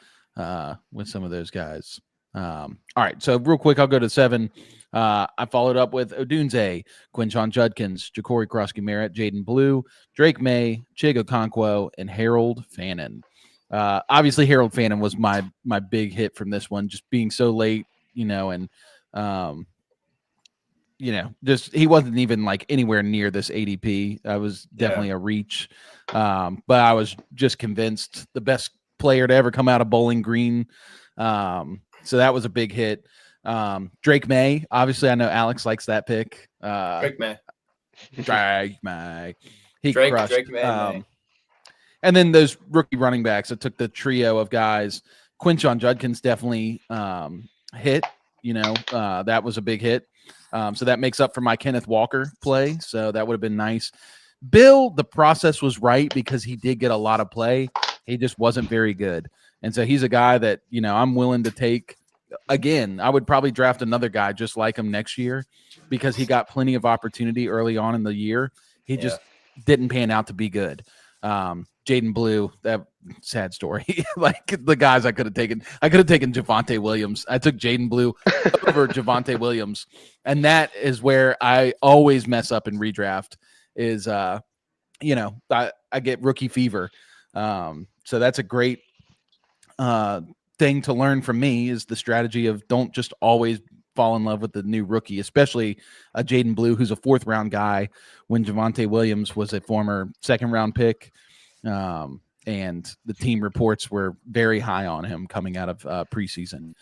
with some of those guys. All right, so real quick, I'll go to 7. I followed up with Odunze, Quinshon Judkins, Ja'Cory Krosky-Merritt, Jaden Blue, Drake May, Chig Okonkwo, and Harold Fannin. Obviously, Harold Fannin was my big hit from this one, just being so late, and just he wasn't even like anywhere near this ADP. I was definitely a reach, but I was just convinced the best player to ever come out of Bowling Green. So that was a big hit. Drake May, obviously, I know Alex likes that pick. Drake May. He crushed. Drake May. And then those rookie running backs, it took the trio of guys. Quinshon Judkins definitely hit. That was a big hit. So that makes up for my Kenneth Walker play. So that would have been nice. Bill, the process was right because he did get a lot of play. He just wasn't very good. And so he's a guy that, I'm willing to take. Again, I would probably draft another guy just like him next year because he got plenty of opportunity early on in the year. He just didn't pan out to be good. Jaden Blue, that sad story. Like the guys I could have taken Javonte Williams. I took Jaden Blue over Javonte Williams. And that is where I always mess up in redraft is, I get rookie fever. So that's a great thing to learn from me is the strategy of don't just always fall in love with the new rookie, especially Jaden Blue, who's a 4th round guy when Javonte Williams was a former 2nd round pick. And the team reports were very high on him coming out of preseason.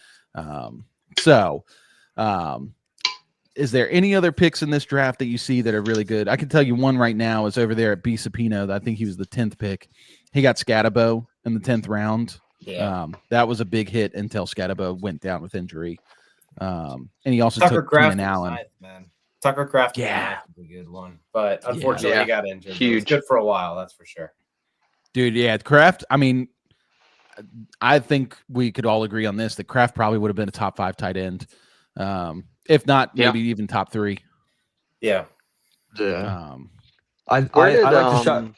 Is there any other picks in this draft that you see that are really good? I can tell you one right now is over there at B. Sapino. I think he was the 10th pick. He got Scatabo in the 10th round. Yeah. That was a big hit until Scatabo went down with injury. And he also Tucker took Kraft Keenan Allen. Man. Tucker Kraft was a good one. But unfortunately, he got injured. Huge. Good for a while, that's for sure. Dude, yeah, Kraft, I mean, I think we could all agree on this, that Kraft probably would have been a top 5 tight end. If not, maybe even top 3. Yeah. I like to shout.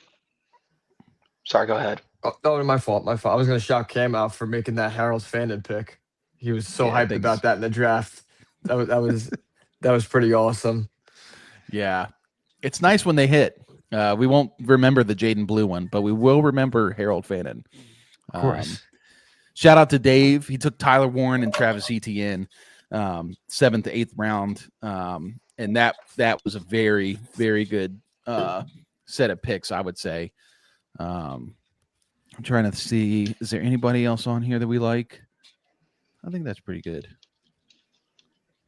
Sorry, go ahead. Oh, no, my fault. I was going to shout Cam out for making that Harold Fannin pick. He was so hyped about that in the draft. That was pretty awesome. Yeah, it's nice when they hit. We won't remember the Jaden Blue one, but we will remember Harold Fannin. Of course. shout out to Dave. He took Tyler Warren and Travis Etienne, 7th to 8th round, and that was a very, very good set of picks, I would say. I'm trying to see, is there anybody else on here that we like? I think that's pretty good.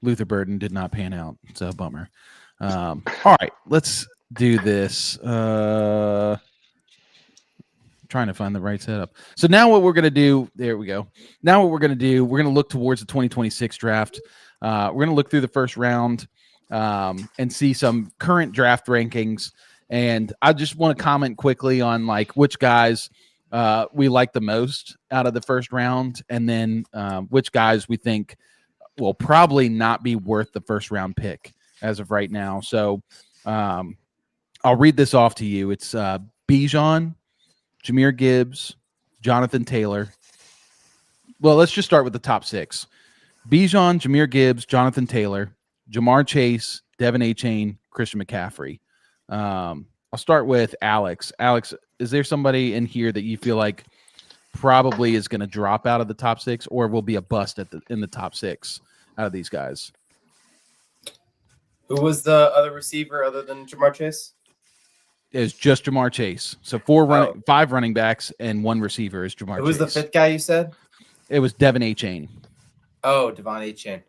Luther Burden did not pan out. It's a bummer. All right, let's do this. Trying to find the right setup. So now what we're going to do, there we go. Now what we're going to do, we're going to look towards the 2026 draft. We're going to look through the first round and see some current draft rankings. And I just want to comment quickly on like which guys we like the most out of the first round, and then which guys we think will probably not be worth the first round pick as of right now. So I'll read this off to you. It's Bijan, Jahmyr Gibbs, Jonathan Taylor. Well, let's just start with the top 6. Bijan, Jahmyr Gibbs, Jonathan Taylor, Jamar Chase, Devin Achane, Christian McCaffrey. I'll start with Alex. Alex, is there somebody in here that you feel like probably is going to drop out of the top 6 or will be a bust in the top 6 out of these guys? Who was the other receiver other than Jamar Chase? It was just Jamar Chase. So 5 running backs and 1 receiver is Jamar Chase. Who was the 5th guy you said? It was Devin Achane. Oh, Devon Achane.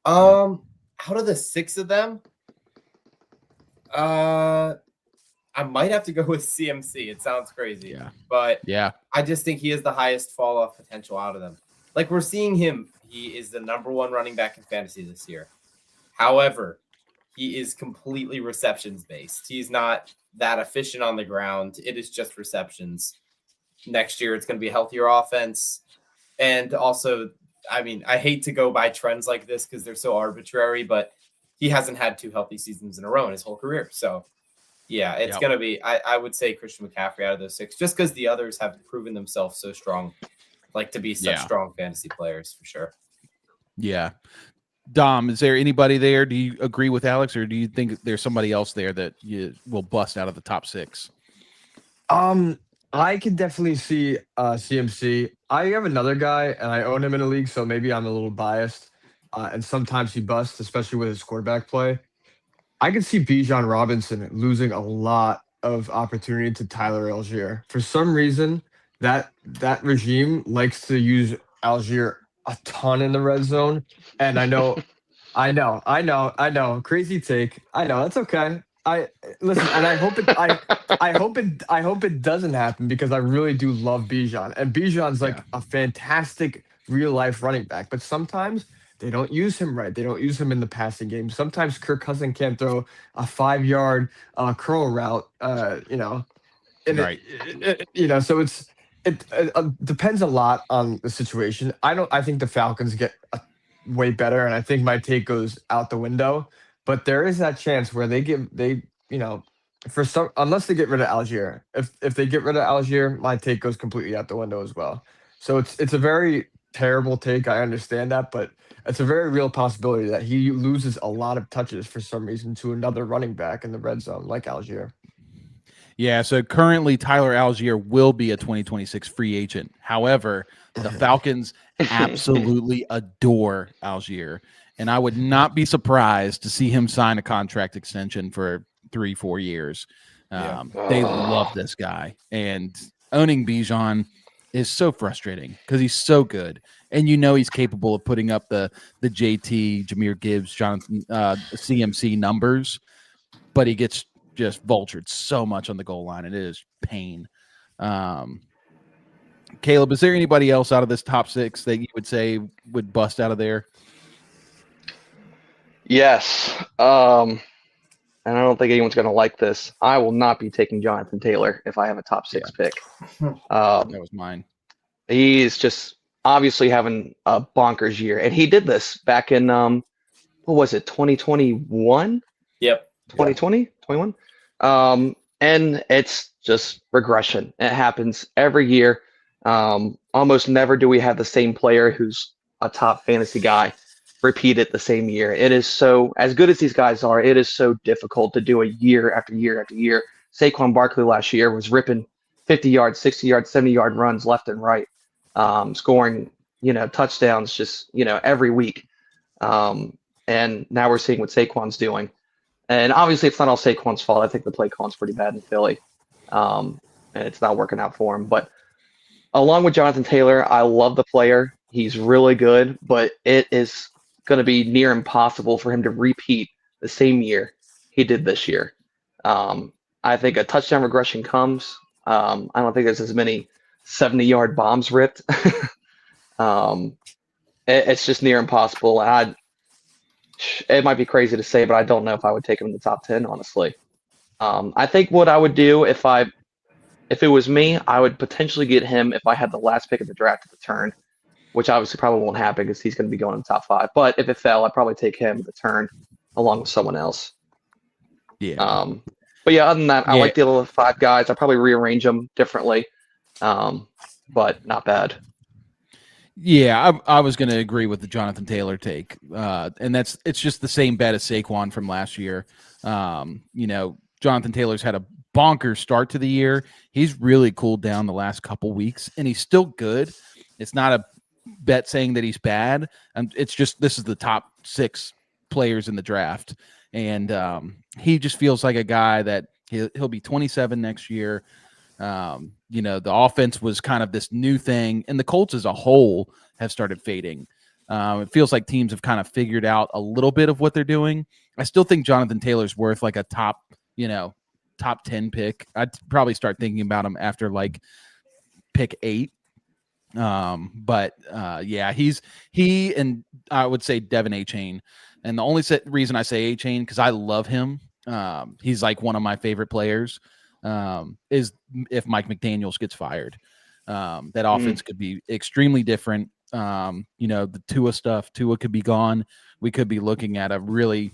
Out of the 6 of them, I might have to go with CMC. It sounds crazy. Yeah. But yeah, I just think he has the highest fall off potential out of them. Like we're seeing him. He is the number 1 running back in fantasy this year. However, he is completely receptions based. He's not that efficient on the ground. It is just receptions. Next year, it's going to be a healthier offense. And also, I mean, I hate to go by trends like this because they're so arbitrary, but he hasn't had 2 healthy seasons in a row in his whole career. So, yeah, it's going to be, I would say Christian McCaffrey out of those 6, just because the others have proven themselves so strong, like to be such strong fantasy players for sure. Yeah. Dom, is there anybody there? Do you agree with Alex, or do you think there's somebody else there that you will bust out of the top 6? I could definitely see CMC. I have another guy, and I own him in a league, so maybe I'm a little biased. And sometimes he busts, especially with his quarterback play. I could see Bijan Robinson losing a lot of opportunity to Tyler Algier. For some reason, that regime likes to use Algier a ton in the red zone. And I know, crazy take. I know, that's okay. I listen, and I hope it doesn't happen because I really do love Bijan. And Bijan's like a fantastic real life running back, but sometimes they don't use him right. They don't use him in the passing game. Sometimes Kirk Cousins can't throw a 5-yard curl route, so it depends a lot on the situation. I think the Falcons get way better, and I think my take goes out the window. But there is that chance where unless they get rid of Algier. If they get rid of Algier, my take goes completely out the window as well. So it's a very terrible take. I understand that, but it's a very real possibility that he loses a lot of touches for some reason to another running back in the red zone like Algier. Yeah, so currently Tyler Algier will be a 2026 free agent. However, the Falcons absolutely adore Algier, and I would not be surprised to see him sign a contract extension for 3-4 years. They love this guy, and owning Bijan is so frustrating because he's so good, and he's capable of putting up the JT, Jahmyr Gibbs, Jonathan CMC numbers, but he gets just vultured so much on the goal line, and it is pain. Caleb, is there anybody else out of this top 6 that you would say would bust out of there? Yes. And I don't think anyone's going to like this. I will not be taking Jonathan Taylor if I have a top 6 pick. That was mine. He's just obviously having a bonkers year. And he did this back in, 2021? Yep. 2020? 21? And it's just regression. It happens every year. Almost never do we have the same player who's a top fantasy guy repeat it the same year. It is so, as good as these guys are, it is so difficult to do a year after year after year. Saquon Barkley last year was ripping 50-yard, 60-yard, 70-yard runs left and right. scoring, touchdowns just, every week. And now we're seeing what Saquon's doing. And obviously it's not all Saquon's fault. I think the play call's pretty bad in Philly. And it's not working out for him. But along with Jonathan Taylor, I love the player. He's really good, but it is going to be near impossible for him to repeat the same year he did this year. I think a touchdown regression comes. I don't think there's as many 70-yard bombs ripped. It's just near impossible. It might be crazy to say, but I don't know if I would take him in the top 10, honestly. I think what I would do if it was me, I would potentially get him if I had the last pick of the draft at the turn, which obviously probably won't happen because he's going to be going in the top 5. But if it fell, I'd probably take him at the turn along with someone else. Yeah. But yeah, other than that, I like the other 5 guys. I'd probably rearrange them differently, but not bad. Yeah, I was going to agree with the Jonathan Taylor take, and it's just the same bet as Saquon from last year. Jonathan Taylor's had a bonkers start to the year. He's really cooled down the last couple weeks, and he's still good. It's not a bet saying that he's bad. It's just this is the top 6 players in the draft, and he just feels like a guy that he'll be 27 next year. The offense was kind of this new thing, and the Colts as a whole have started fading. It feels like teams have kind of figured out a little bit of what they're doing. I still think Jonathan Taylor's worth like a top 10 pick. I'd probably start thinking about him after like pick 8. He and I would say Devin A-Chain. And the only reason I say A-Chain because I love him. He's like one of my favorite players. Is if Mike McDaniels gets fired. That offense could be extremely different. The Tua stuff, Tua could be gone. We could be looking at a really,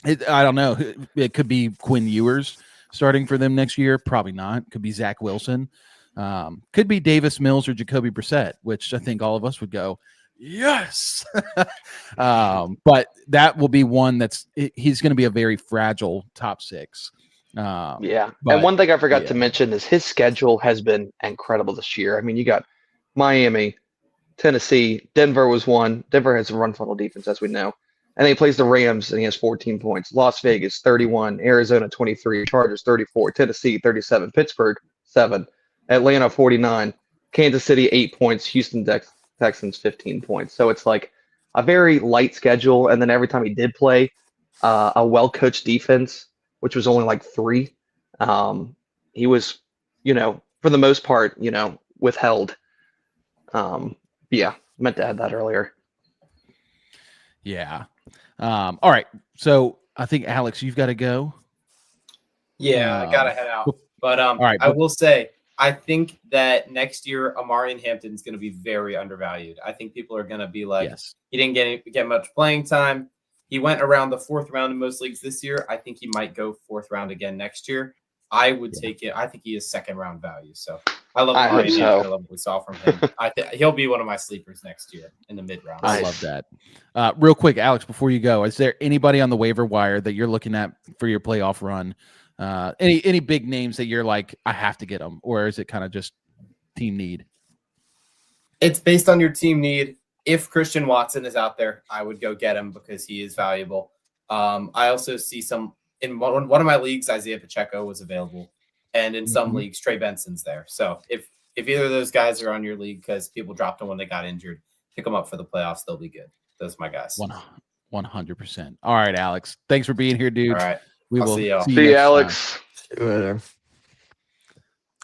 I don't know. It could be Quinn Ewers starting for them next year. Probably not. Could be Zach Wilson. Could be Davis Mills or Jacoby Brissett, which I think all of us would go, yes. But that will be one he's going to be a very fragile top 6. And one thing I forgot to mention is his schedule has been incredible this year. I mean, you got Miami, Tennessee, Denver was one. Denver has a run funnel defense, as we know. And then he plays the Rams, and he has 14 points. Las Vegas, 31. Arizona, 23. Chargers, 34. Tennessee, 37. Pittsburgh, 7. Atlanta, 49. Kansas City, 8 points. Houston Texans, 15 points. So it's like a very light schedule. And then every time he did play a well-coached defense, which was only like 3, he was, for the most part, withheld. Meant to add that earlier. Yeah. All right. So I think, Alex, you've got to go. Yeah, I got to head out. But all right, I will say, I think that next year, Amarian Hampton is going to be very undervalued. I think people are going to be like, he didn't get much playing time. He went around the 4th round in most leagues this year. I think he might go 4th round again next year. I would take it. I think he is 2nd round value. So I love Amarian Hampton. I love what we saw from him. He'll be one of my sleepers next year in the mid round. I love that. Real quick, Alex, before you go, is there anybody on the waiver wire that you're looking at for your playoff run? Any big names that you're like, I have to get them, or is it kind of just team need? It's based on your team need. If Christian Watson is out there, I would go get him because he is valuable. I also see in one of my leagues, Isaiah Pacheco was available, and in some leagues, Trey Benson's there. So if either of those guys are on your league because people dropped them when they got injured, pick them up for the playoffs. They'll be good. Those are my guys. 100%. All right, Alex. Thanks for being here, dude. All right. I'll see y'all. See you, Alex. See you later.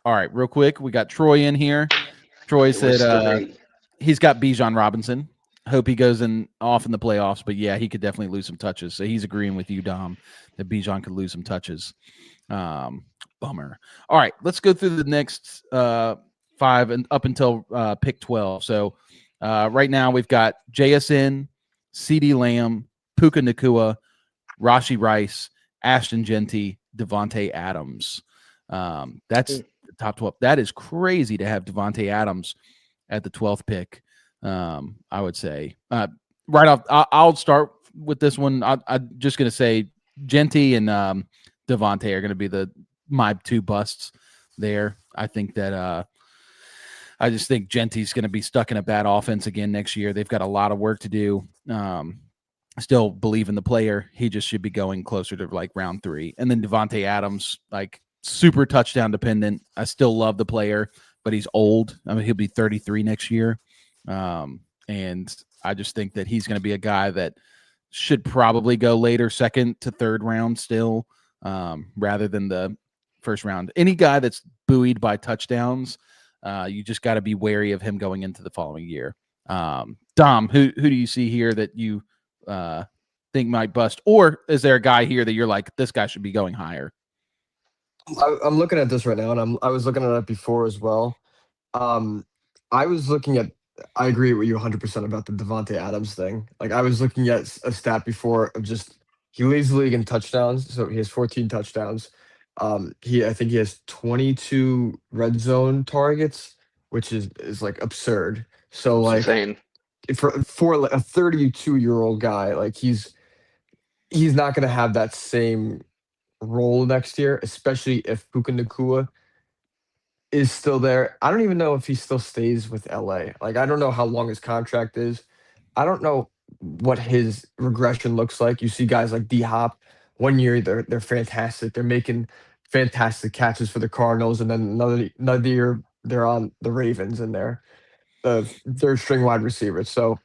All right, real quick, we got Troy in here. Troy said he's got Bijan Robinson. Hope he goes off in the playoffs, but yeah, he could definitely lose some touches. So he's agreeing with you, Dom, that Bijan could lose some touches. Bummer. All right, let's go through the next 5 and up until pick 12. So right now we've got JSN, CeeDee Lamb, Puka Nacua, Rashee Rice, Ashton Genty, Devontae Adams. That's the top 12. That is crazy to have Devontae Adams at the 12th pick. I would say right off. I'll start with this one. I'm just going to say Genty and Devontae are going to be my 2 busts there. I think that I just think Genty's going to be stuck in a bad offense again next year. They've got a lot of work to do. Still believe in the player. He just should be going closer to like round 3. And then Devontae Adams, like super touchdown dependent. I still love the player, but he's old. I mean, he'll be 33 next year. And I just think that he's going to be a guy that should probably go later, second to third round still, rather than the first round. Any guy that's buoyed by touchdowns, you just got to be wary of him going into the following year. Dom, who do you see here that you think might bust? Or is there a guy here that you're like, this guy should be going higher? I'm looking at this right now, and I was looking at it before as well. I was looking at. I agree with you 100% about the Devontae Adams thing. Like, I was looking at a stat before of just he leads the league in touchdowns, so he has 14 touchdowns. I think he has 22 red zone targets, which is like absurd. So like insane. For like a 32-year-old guy, like he's not going to have that same role next year, especially if Puka Nacua is still there. I don't even know if he still stays with LA. Like, I don't know how long his contract is. I don't know what his regression looks like. You see guys like D-Hop, 1 year they're fantastic. They're making fantastic catches for the Cardinals, and then another year they're on the Ravens and they're the third string wide receiver. So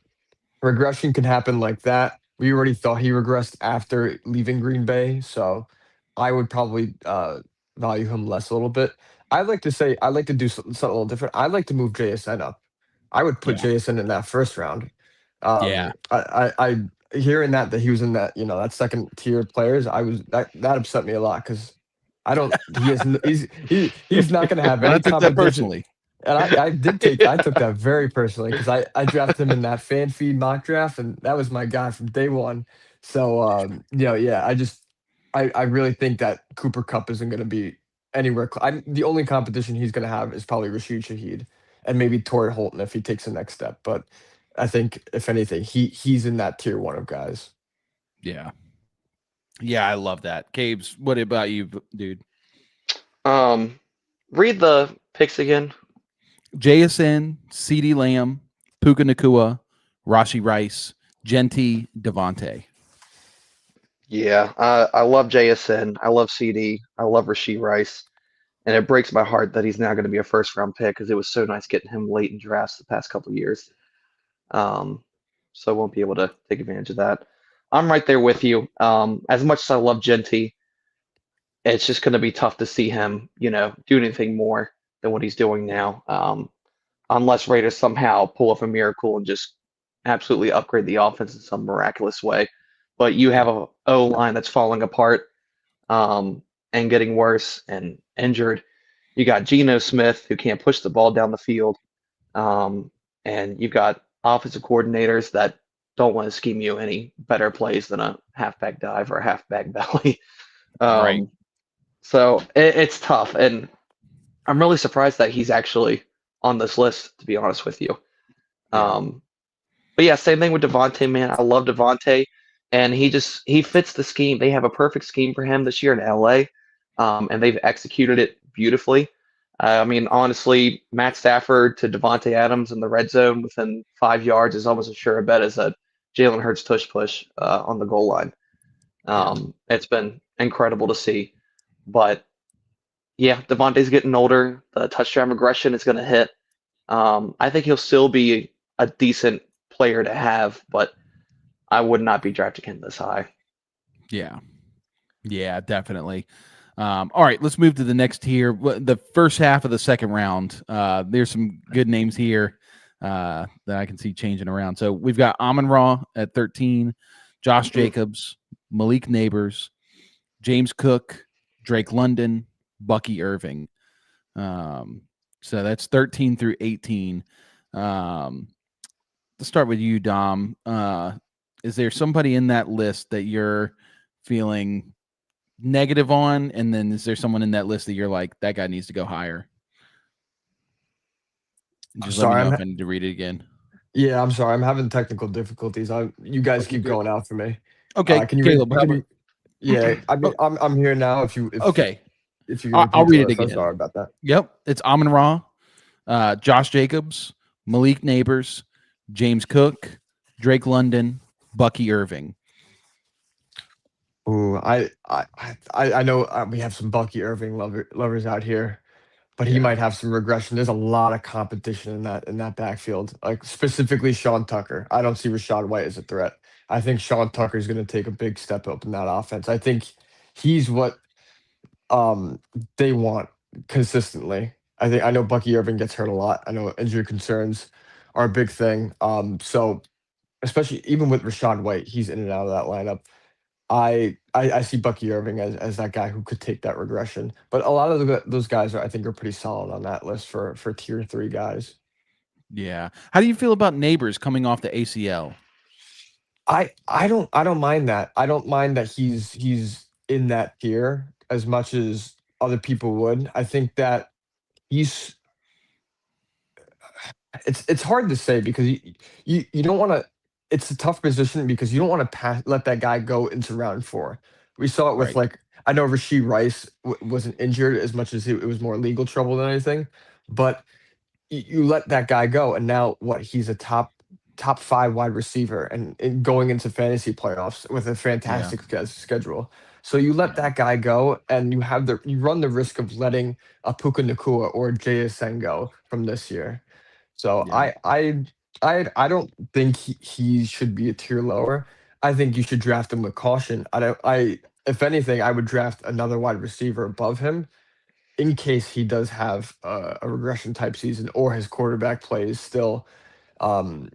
regression can happen like that. We already thought he regressed after leaving Green Bay, so I would probably value him less a little bit. I'd like to do something a little different. I'd like to move JSN up. I would put JSN in that first round. I hearing that he was in that, that second tier players, that upset me a lot because he's not going to have any I took that competition. personally. And I took that very personally because I drafted him in that fan feed mock draft, and that was my guy from day one. So I really think that Cooper Kupp isn't going to be anywhere. The only competition he's going to have is probably Rashid Shaheed and maybe Torrey Holton if he takes the next step. But I think if anything, he's in that tier 1 of guys. Yeah. Yeah, I love that. Cabes, what about you, dude? Read the picks again. JSN, CeeDee Lamb, Puka Nacua, Rashee Rice, Genty, Devontae. Yeah, I love JSN. I love CD. I love Rashee Rice. And it breaks my heart that he's now going to be a first-round pick because it was so nice getting him late in drafts the past couple of years. So I won't be able to take advantage of that. I'm right there with you. As much as I love Genty, it's just going to be tough to see him, do anything more than what he's doing now, unless Raiders somehow pull off a miracle and just absolutely upgrade the offense in some miraculous way. But you have a O-line that's falling apart and getting worse and injured. You got Geno Smith, who can't push the ball down the field. And you've got offensive coordinators that don't want to scheme you any better plays than a halfback dive or a halfback belly. Right. So it's tough. And I'm really surprised that he's actually on this list, to be honest with you. But yeah, same thing with Devontae, man. I love Devontae. And he fits the scheme. They have a perfect scheme for him this year in LA, and they've executed it beautifully. I mean, honestly, Matt Stafford to Devontae Adams in the red zone within 5 yards is almost as sure a bet as a Jalen Hurts tush push on the goal line. It's been incredible to see. But yeah, Devontae's getting older. The touchdown regression is going to hit. I think he'll still be a decent player to have, but I would not be drafting him this high. Yeah, definitely. All right, let's move to the next tier. The first half of the second round. There's some good names here that I can see changing around. So we've got Amon-Ra at 13, Josh Jacobs, Malik Neighbors, James Cook, Drake London, Bucky Irving. So that's 13 through 18. Let's start with you, Dom. Is there somebody in that list that you're feeling negative on? And then is there someone in that list that you're like, that guy needs to go higher? Just let me know if I need to read it again. Yeah, I'm sorry. I'm having technical difficulties. You guys keep going out for me. Okay. Can you Caleb, yeah, I mean, I'm here now. If you okay. If you I'll read it again. I'm sorry about that. Yep. It's Amon-Ra, Josh Jacobs, Malik Neighbors, James Cook, Drake London, Bucky Irving. Ooh, I know we have some Bucky Irving lovers out here, but he Yeah. might have some regression. There's a lot of competition in that backfield, like specifically Sean Tucker. I don't see Rashad White as a threat. I think Sean Tucker is going to take a big step up in that offense. I think he's what um they want consistently. I know Bucky Irving gets hurt a lot. I know injury concerns are a big thing. So especially even with Rashad White, he's in and out of that lineup. I see Bucky Irving as that guy who could take that regression. But a lot of those guys I think are pretty solid on that list for tier 3 guys. Yeah. How do you feel about Neighbors coming off the ACL? I don't mind that. I don't mind that he's in that tier as much as other people would. I think that he's it's hard to say because you don't want to. It's a tough position because you don't want to let that guy go into round 4. We saw it with Right. I know Rashee Rice wasn't injured as much as it was more legal trouble than anything, but you let that guy go, and now what? He's a top 5 wide receiver, and going into fantasy playoffs with a Yeah. fantastic schedule. So you let Yeah. that guy go, and you run the risk of letting a Puka Nakua or JSN go from this year. So Yeah. I don't think he should be a tier lower. I think you should draft him with caution. I if anything, I would draft another wide receiver above him in case he does have a regression type season or his quarterback play is still um,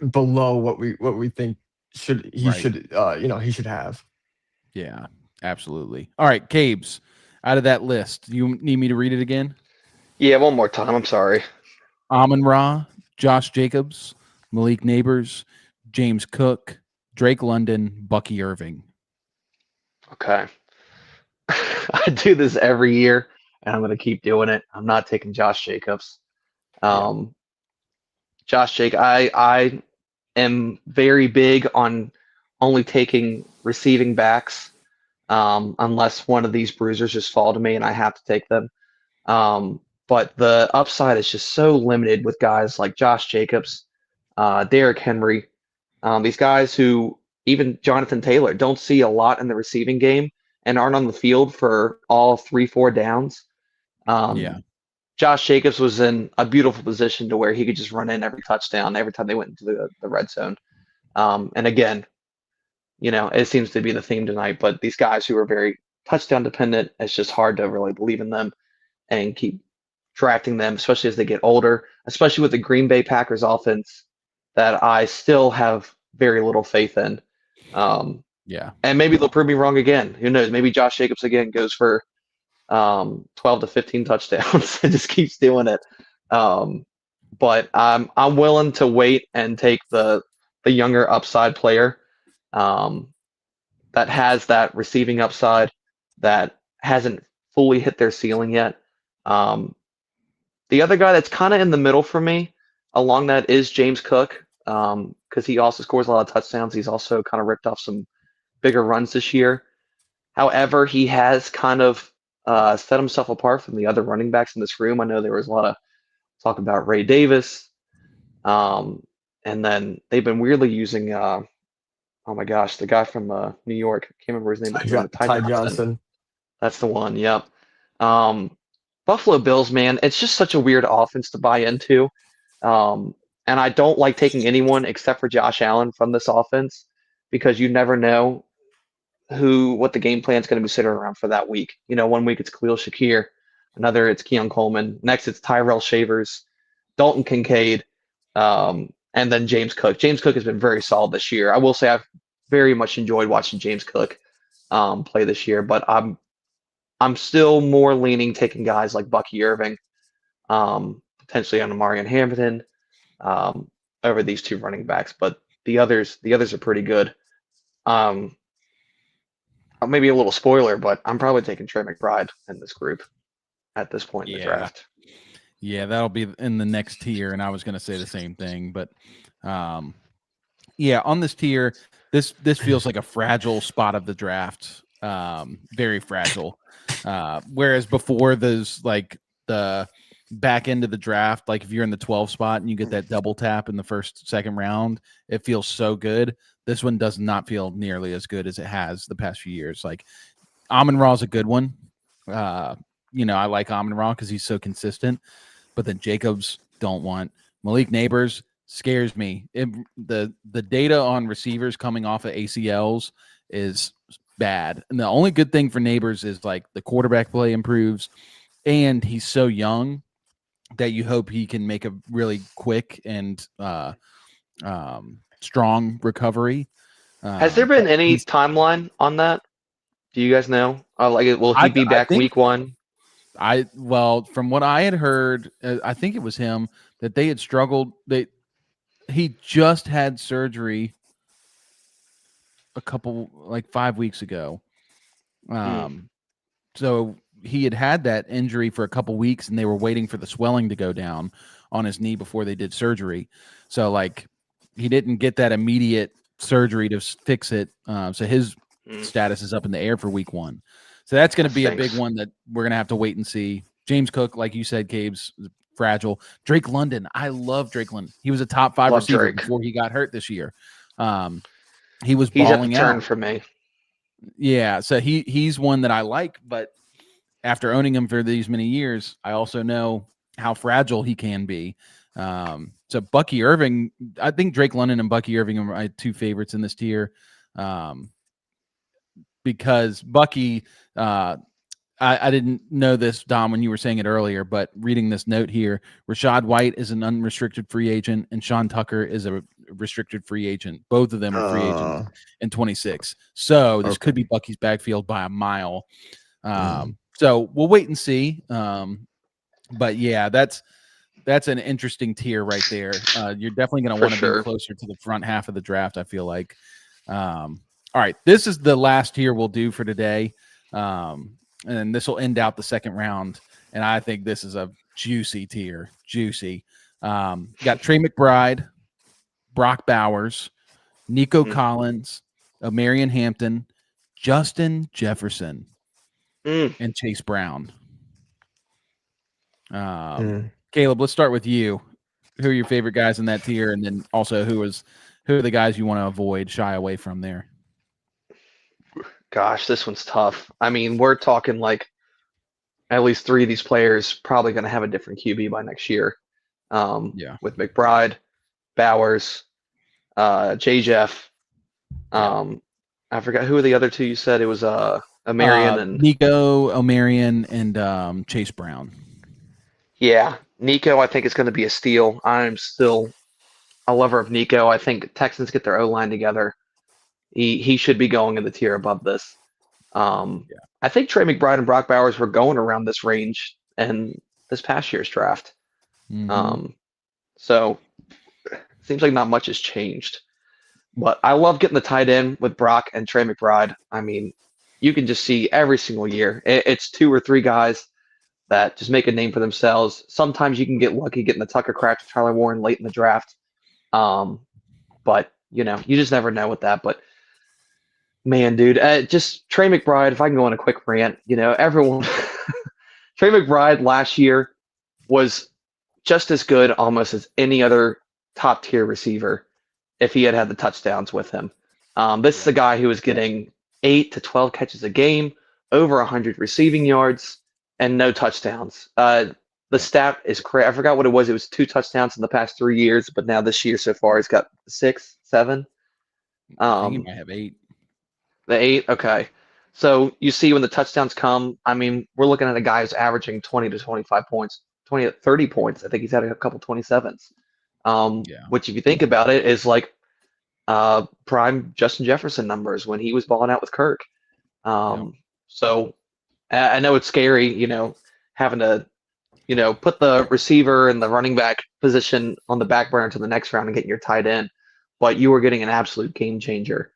below what we think he Right. should he should have. Yeah. Absolutely. All right, Cabes. Out of that list, you need me to read it again? Yeah, one more time. I'm sorry. Amon Ra, Josh Jacobs, Malik Neighbors, James Cook, Drake London, Bucky Irving. Okay. I do this every year, and I'm going to keep doing it. I'm not taking Josh Jacobs. Yeah. Um, Josh Jacobs, I am very big on only taking receiving backs unless one of these bruisers just fall to me and I have to take them. But the upside is just so limited with guys like Josh Jacobs, Derrick Henry, these guys who even Jonathan Taylor don't see a lot in the receiving game and aren't on the field for all 3, 4 downs. Yeah. Um, Josh Jacobs was in a beautiful position to where he could just run in every touchdown every time they went into the red zone. And again, it seems to be the theme tonight, but these guys who are very touchdown dependent, it's just hard to really believe in them and keep drafting them, especially as they get older, especially with the Green Bay Packers offense that I still have very little faith in. Yeah. And maybe they'll prove me wrong again. Who knows? Maybe Josh Jacobs again goes for 12 to 15 touchdowns and just keeps doing it. But I'm willing to wait and take the younger upside player that has that receiving upside that hasn't fully hit their ceiling yet. The other guy that's kind of in the middle for me along that is James Cook because he also scores a lot of touchdowns. He's also kind of ripped off some bigger runs this year. However, he has kind of set himself apart from the other running backs in this room. I know there was a lot of talk about Ray Davis, and then they've been weirdly using, oh my gosh, the guy from New York. I can't remember his name at the moment. Ty Ty Johnson. Johnson. That's the one. Yep. Buffalo Bills, man, it's just such a weird offense to buy into. And I don't like taking anyone except for Josh Allen from this offense because you never know what the game plan is going to be centered around for that week. 1 week it's Khalil Shakir, another it's Keon Coleman, next it's Tyrell Shavers, Dalton Kincaid, and then James Cook. James Cook has been very solid this year. I will say I've very much enjoyed watching James Cook play this year, but I'm still more leaning taking guys like Bucky Irving, potentially on Amarian Hampton, over these 2 running backs. But the others are pretty good. Maybe a little spoiler, but I'm probably taking Trey McBride in this group at this point in the draft. Yeah, that'll be in the next tier, and I was going to say the same thing, but yeah, on this tier, this feels like a fragile spot of the draft, very fragile. Whereas before, those like the back end of the draft, like if you're in the 12 spot and you get that double tap in the second round, it feels so good. This one does not feel nearly as good as it has the past few years. Like Amon-Ra is a good one. I like Amon-Ra because he's so consistent, but then Jacobs don't want. Malik Neighbors scares me. The data on receivers coming off of ACLs is bad. And the only good thing for Neighbors is like the quarterback play improves, and he's so young that you hope he can make a really quick and strong recovery. Has there been any timeline on that? Do you guys know? Will he be back week 1? From what I had heard, I think it was him that they had struggled. He just had surgery a couple 5 weeks ago. So he had that injury for a couple weeks, and they were waiting for the swelling to go down on his knee before they did surgery. So he didn't get that immediate surgery to fix it. So his status is up in the air for week 1. So that's going to be a big one that we're going to have to wait and see. James Cook, like you said, Cabe's fragile. Drake London. I love Drake London. He was a top 5 receiver before he got hurt this year. He was balling at the turn out for me. Yeah, so he's one that I like, but after owning him for these many years, I also know how fragile he can be. So Bucky Irving, I think Drake London and Bucky Irving are my 2 favorites in this tier. Because Bucky, I didn't know this, Dom, when you were saying it earlier, but reading this note here, Rashad White is an unrestricted free agent and Sean Tucker is a restricted free agent. Both of them are free agents in 26. So this could be Bucky's backfield by a mile. So we'll wait and see. But yeah, that's an interesting tier right there. You're definitely going to want to be closer to the front half of the draft, I feel like. All right, this is the last tier we'll do for today. And this will end out the second round. And I think this is a juicy tier. Juicy. Got Trey McBride, Brock Bowers, Nico Collins, Omarion Hampton, Justin Jefferson, and Chase Brown. Caleb, let's start with you. Who are your favorite guys in that tier? And then also who are the guys you want to avoid, shy away from there? Gosh, this one's tough. I mean, we're talking at least 3 of these players probably going to have a different QB by next year. With McBride, Bowers, J-Jeff. I forgot who are the other 2 you said. It was Omarion and Nico, Omarion, and Chase Brown. Yeah, Nico, I think it's going to be a steal. I'm still a lover of Nico. I think Texans get their O-line together. He should be going in the tier above this. I think Trey McBride and Brock Bowers were going around this range in this past year's draft. So it seems like not much has changed. But I love getting the tight end with Brock and Trey McBride. I mean, you can just see every single year. It's 2 or 3 guys that just make a name for themselves. Sometimes you can get lucky getting the Tucker Craft to Tyler Warren late in the draft. But, you just never know with that. But, man, dude, just Trey McBride, if I can go on a quick rant, everyone – Trey McBride last year was just as good almost as any other top-tier receiver if he had the touchdowns with him. This is a guy who was getting 8 to 12 catches a game, over 100 receiving yards, and no touchdowns. The stat is crazy. I forgot what it was. It was 2 touchdowns in the past 3 years, but now this year so far he's got 6, 7. I think he might have 8. The 8, okay. So you see when the touchdowns come, I mean, we're looking at a guy who's averaging 20 to 25 points, 20 to 30 points. I think he's had a couple 27s. Which, if you think about it, is like prime Justin Jefferson numbers when he was balling out with Kirk. So I know it's scary, having to, put the receiver and the running back position on the back burner to the next round and getting your tight end. But you were getting an absolute game changer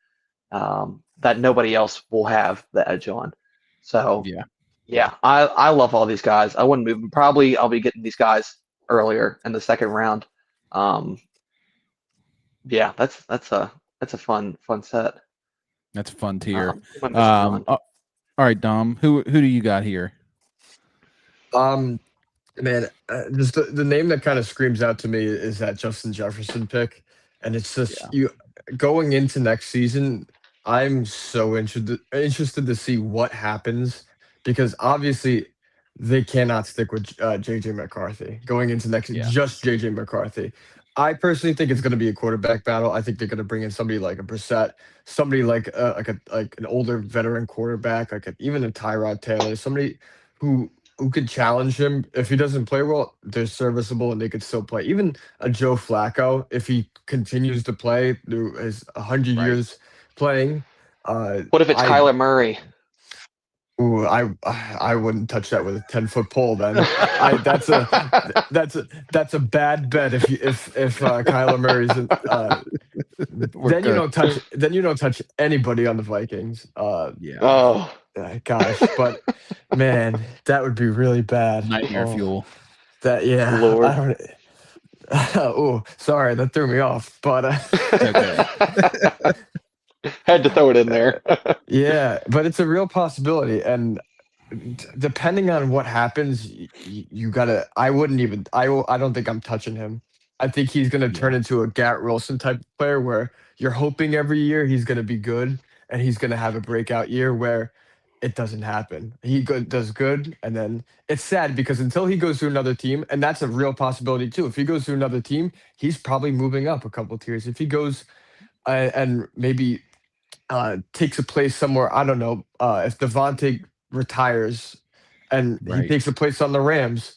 that nobody else will have the edge on. So, I love all these guys. I wouldn't move them. Probably I'll be getting these guys earlier in the second round. That's a fun set. That's a fun tier. All right, Dom, who do you got here? Man, just the name that kind of screams out to me is that Justin Jefferson pick, and it's just Yeah. you going into next season. I'm so interested to see what happens because obviously they cannot stick with JJ McCarthy going into next Yeah. just JJ McCarthy. I personally think it's going to be a quarterback battle. I think they're going to bring in somebody like a Brissett, somebody like an older veteran quarterback, even a Tyrod Taylor, somebody who could challenge him. If he doesn't play well, they're serviceable and they could still play. Even a Joe Flacco, if he continues to play through his 100 Right. years playing, What if it's I Kyler Murray? ooh, I wouldn't touch that with a 10-foot pole. Then that's a bad bet. If Kyler Murray's We're good. then you don't touch anybody on the Vikings. Yeah. Oh, Gosh, but man, that would be really bad. Nightmare Oh, fuel. that yeah, Lord. I don't. Oh, sorry, that threw me off. But Okay. had to throw it in there. yeah, but it's a real possibility, and depending on what happens, you gotta. I wouldn't even. I don't think I'm touching him. I think he's gonna turn Yeah. into a Garrett Wilson type player where you're hoping every year he's gonna be good and he's gonna have a breakout year where it doesn't happen. Does good, and then it's sad because until he goes to another team, and that's a real possibility too. If he goes to another team, he's probably moving up a couple tiers. If he goes and maybe takes a place somewhere, I don't know, if Devontae retires and he Right. takes a place on the Rams,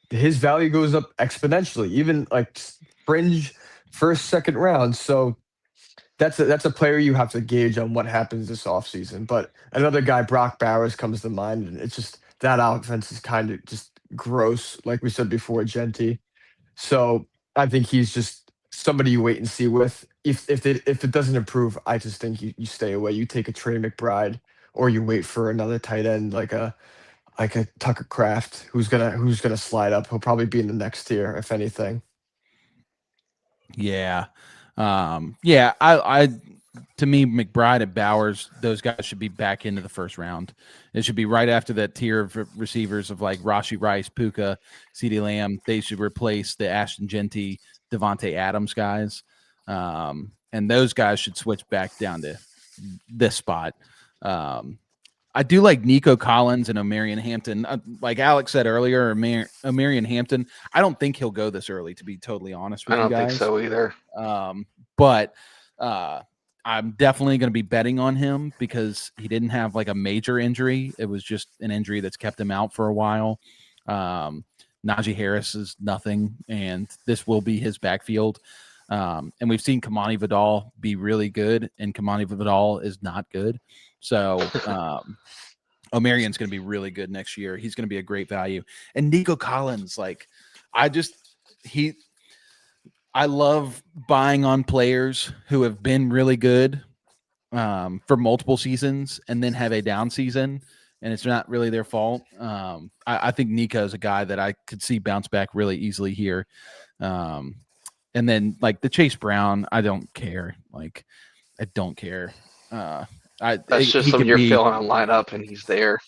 his value goes up exponentially, even like fringe first, second round. So that's a player you have to gauge on what happens this offseason. But another guy, Brock Bowers, comes to mind, and it's just that offense is kind of just gross, like we said before, Genty. So I think he's just somebody you wait and see with. If it doesn't improve, I just think you stay away. You take a Trey McBride, or you wait for another tight end like a Tucker Kraft, who's gonna slide up. He'll probably be in the next tier, if anything. Yeah. Yeah. I to me, McBride and Bowers, those guys should be back into the first round. It should be right after that tier of receivers of like Rashee Rice, Puka, CeeDee Lamb. They should replace the Ashton Genty, Devontae Adams guys. And those guys should switch back down to this spot. I do like Nico Collins and Omarion Hampton. Like Alex said earlier, Omarion Hampton, I don't think he'll go this early, to be totally honest I with you don't guys. think so either. But I'm definitely going to be betting on him because he didn't have like a major injury. It was just an injury that's kept him out for a while. Najee Harris is nothing, and this will be his backfield. And we've seen Kamani Vidal be really good, and Kamani Vidal is not good. So Omarion's going to be really good next year. He's going to be a great value. And Nico Collins, like I love buying on players who have been really good for multiple seasons and then have a down season, and it's not really their fault. I think Nico is a guy that I could see bounce back really easily here. And then like the Chase Brown, I don't care. Like I don't care. That's just something you're filling a lineup and he's there.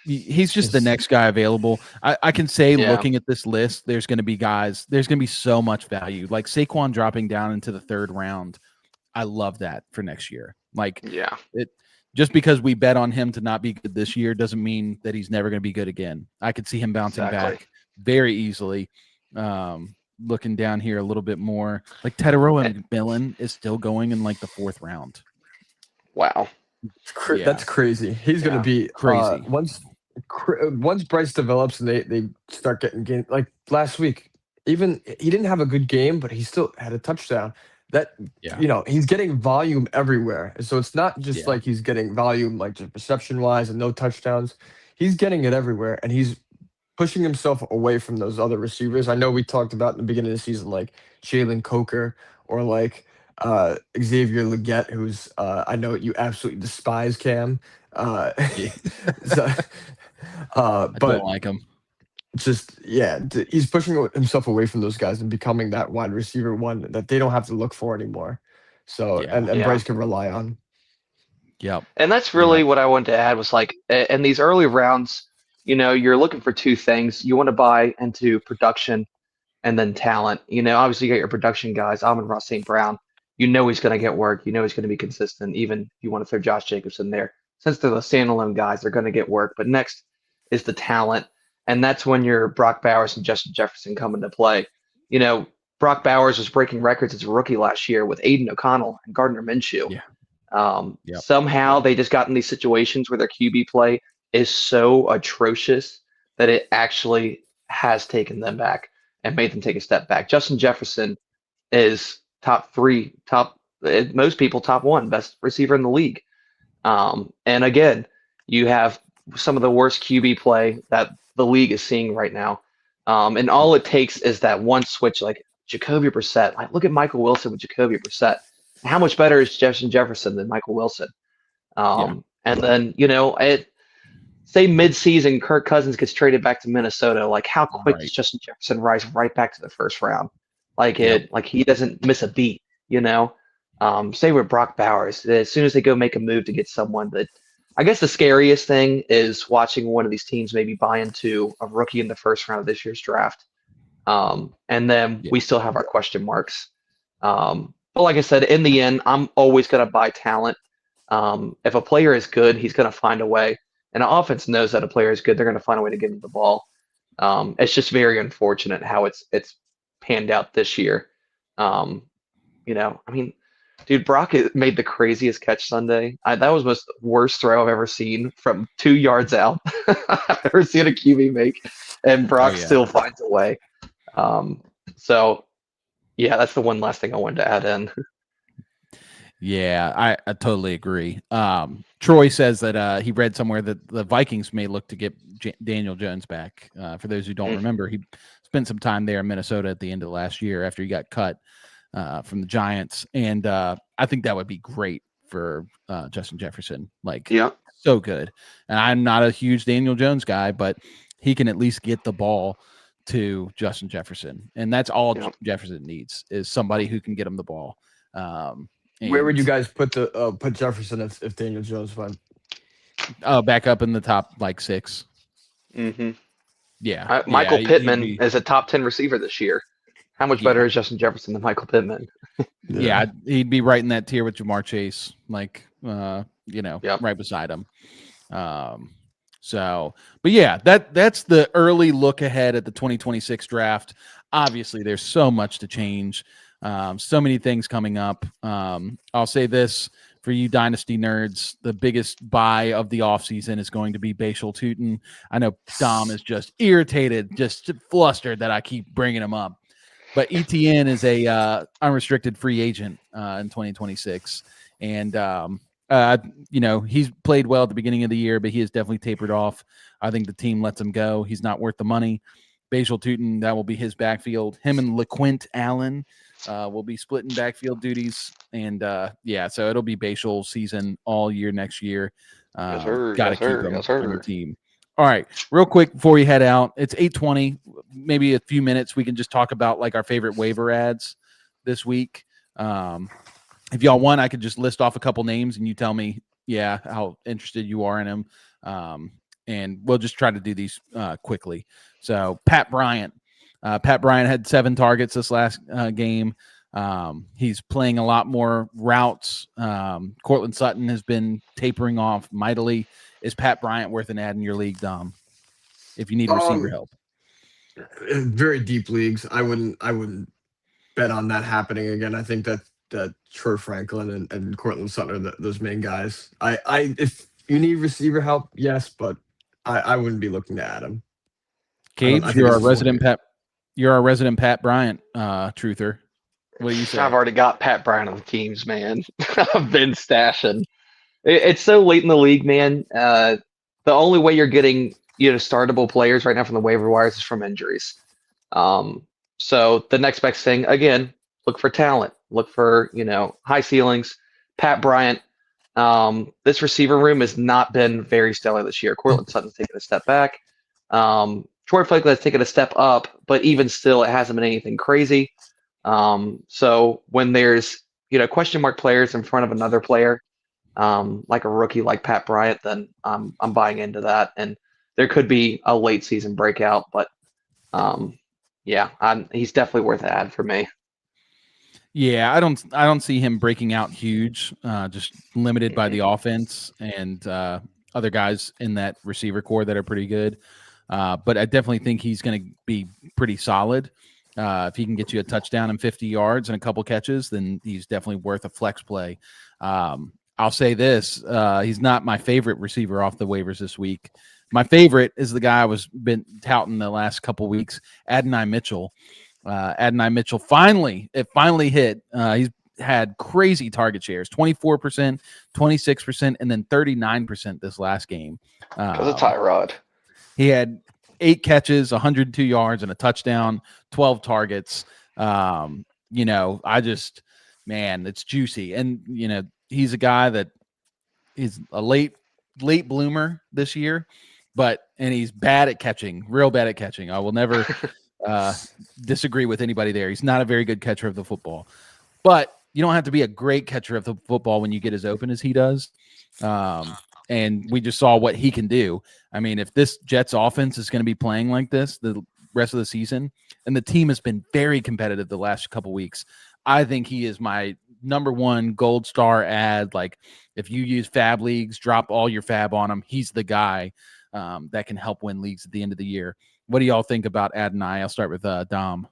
He's just the next guy available. I can say, Yeah. looking at this list, there's going to be so much value. Like Saquon dropping down into the third round. I love that for next year. Like, Yeah. Just because we bet on him to not be good this year doesn't mean that he's never going to be good again. I could see him bouncing back very easily. Looking down here a little bit more, like Tedero McMillan is still going in like the fourth round. Wow. Yeah. That's crazy. He's going to be crazy. Once Bryce develops and they start getting game, like last week, even he didn't have a good game, but he still had a touchdown. He's getting volume everywhere. So it's not just like he's getting volume like just reception wise and no touchdowns. He's getting it everywhere, and he's pushing himself away from those other receivers. I know we talked about in the beginning of the season, like Jalen Coker or like Xavier Legette, who's I know you absolutely despise, Cam. I But don't like him. He's pushing himself away from those guys and becoming that wide receiver one that they don't have to look for anymore. So and Bryce can rely on. Yep. And that's really what I wanted to add was like in these early rounds, you're looking for two things. You want to buy into production and then talent. Obviously you got your production guys, Amon-Ra St. Brown. He's going to get work. He's going to be consistent. Even if you want to throw Josh Jacobs in there, since they're the standalone guys, they're going to get work. But next is the talent, and that's when your Brock Bowers and Justin Jefferson come into play. Brock Bowers was breaking records as a rookie last year with Aiden O'Connell and Gardner Minshew. Yeah. Yep. Somehow they just got in these situations where their QB play is so atrocious that it actually has taken them back and made them take a step back. Justin Jefferson is top three, most people top one best receiver in the league. And again, you have some of the worst QB play that the league is seeing right now. And all it takes is that one switch, like Jacoby Brissett. Like, look at Michael Wilson with Jacoby Brissett. How much better is Justin Jefferson than Michael Wilson? And then, say mid-season, Kirk Cousins gets traded back to Minnesota. Like, how quick does Justin Jefferson rise right back to the first round? Like he doesn't miss a beat. Say with Brock Bowers, as soon as they go make a move to get someone that, I guess the scariest thing is watching one of these teams maybe buy into a rookie in the first round of this year's draft. And then we still have our question marks. But like I said, in the end, I'm always going to buy talent. If a player is good, he's going to find a way. And the offense knows that a player is good. They're going to find a way to give him the ball. It's just very unfortunate how it's panned out this year. Dude, Brock made the craziest catch Sunday. That was the worst throw I've ever seen from 2 yards out. I've ever seen a QB make, and Brock still finds a way. That's the one last thing I wanted to add in. Yeah, I totally agree. Troy says that he read somewhere that the Vikings may look to get Daniel Jones back. For those who don't remember, he spent some time there in Minnesota at the end of last year after he got cut from the Giants. And I think that would be great for Justin Jefferson. So good. And I'm not a huge Daniel Jones guy, but he can at least get the ball to Justin Jefferson. And that's all Jefferson needs is somebody who can get him the ball. Where would you guys put Jefferson if Daniel Jones went? Back up in the top 6. Mm-hmm. Yeah. Michael Pittman is a top 10 receiver this year. How much better is Justin Jefferson than Michael Pittman? He'd be right in that tier with Jamar Chase, right beside him. That's the early look ahead at the 2026 draft. Obviously, there's so much to change. So many things coming up. I'll say this for you dynasty nerds, the biggest buy of the offseason is going to be Bashal Tutin. I know Dom is just irritated, just flustered that I keep bringing him up. But ETN is a unrestricted free agent in 2026. And, he's played well at the beginning of the year, but he has definitely tapered off. I think the team lets him go. He's not worth the money. Bashal Tutin, that will be his backfield. Him and LeQuint Allen will be splitting backfield duties. And, so it'll be Bashal's season all year next year. Got to keep him on the team. All right, real quick before we head out, it's 8:20, maybe a few minutes. We can just talk about our favorite waiver ads this week. If y'all want, I could just list off a couple names and you tell me, how interested you are in them. And we'll just try to do these quickly. So Pat Bryant had 7 targets this last game. He's playing a lot more routes. Cortland Sutton has been tapering off mightily. Is Pat Bryant worth an ad in your league, Dom? If you need receiver help, very deep leagues, I wouldn't bet on that happening again. I think that Troy Franklin and Cortland Sutton are those main guys. If you need receiver help, yes, but I wouldn't be looking to add him. Cage, you're our resident Pat Bryant truther. What do you say? I've already got Pat Bryant on the teams, man. I've been stashing. It's so late in the league, man. The only way you're getting startable players right now from the waiver wires is from injuries. So the next best thing, again, look for talent. Look for high ceilings. Pat Bryant. This receiver room has not been very stellar this year. Cortland Sutton's taken a step back. Troy Franklin has taken a step up, but even still, it hasn't been anything crazy. So when there's question mark players in front of another player, like a rookie like Pat Bryant, then I'm buying into that. And there could be a late season breakout, but yeah, he's definitely worth an ad for me. Yeah, I don't see him breaking out huge. Just limited by the offense and other guys in that receiver core that are pretty good. But I definitely think he's going to be pretty solid. If he can get you a touchdown and 50 yards and a couple catches, then he's definitely worth a flex play. I'll say this: he's not my favorite receiver off the waivers this week. My favorite is the guy I was been touting the last couple weeks, Adonai Mitchell. Adonai Mitchell finally hit. He's had crazy target shares, 24%, 26%, and then 39% this last game. Because of Tyrod. He had 8 catches, 102 yards, and a touchdown, 12 targets. It's juicy. And, he's a guy that is a late bloomer this year, and he's bad at catching, real bad at catching. I will never disagree with anybody there. He's not a very good catcher of the football, but you don't have to be a great catcher of the football when you get as open as he does. And we just saw what he can do. I mean, if this Jets offense is going to be playing like this the rest of the season, and the team has been very competitive the last couple weeks, I think he is my number one gold star ad. Like, if you use fab leagues, drop all your fab on him. He's the guy that can help win leagues at the end of the year. What do y'all think about Adonai? I'll start with Dom.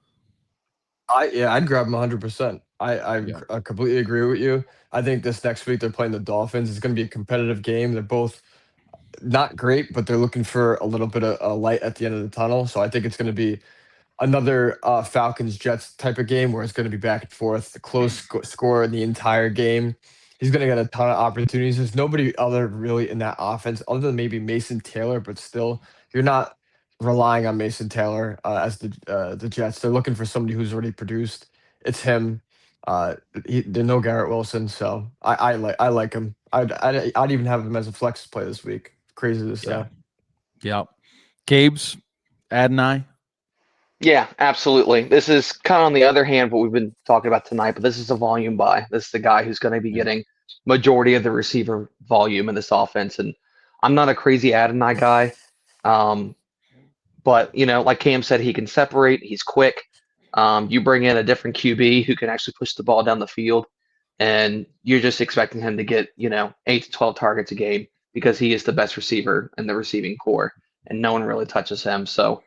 I'd grab him 100%. I completely agree with you. I think this next week they're playing the Dolphins. It's going to be a competitive game. They're both not great, but they're looking for a little bit of a light at the end of the tunnel. So I think it's going to be another Falcons-Jets type of game where it's going to be back and forth, the close score in the entire game. He's going to get a ton of opportunities. There's nobody other really in that offense other than maybe Mason Taylor, but still, you're not relying on Mason Taylor as the Jets. They're looking for somebody who's already produced. It's him. There's no Garrett Wilson, so I like him. I'd even have him as a flex play this week. Crazy to say. Yeah. Cabes, Adonai. Yeah, absolutely. This is kind of on the other hand what we've been talking about tonight, but this is a volume buy. This is the guy who's going to be getting majority of the receiver volume in this offense. And I'm not a crazy Adonai guy. But, like Cam said, he can separate. He's quick. You bring in a different QB who can actually push the ball down the field, and you're just expecting him to get, 8 to 12 targets a game because he is the best receiver in the receiving core, and no one really touches him. So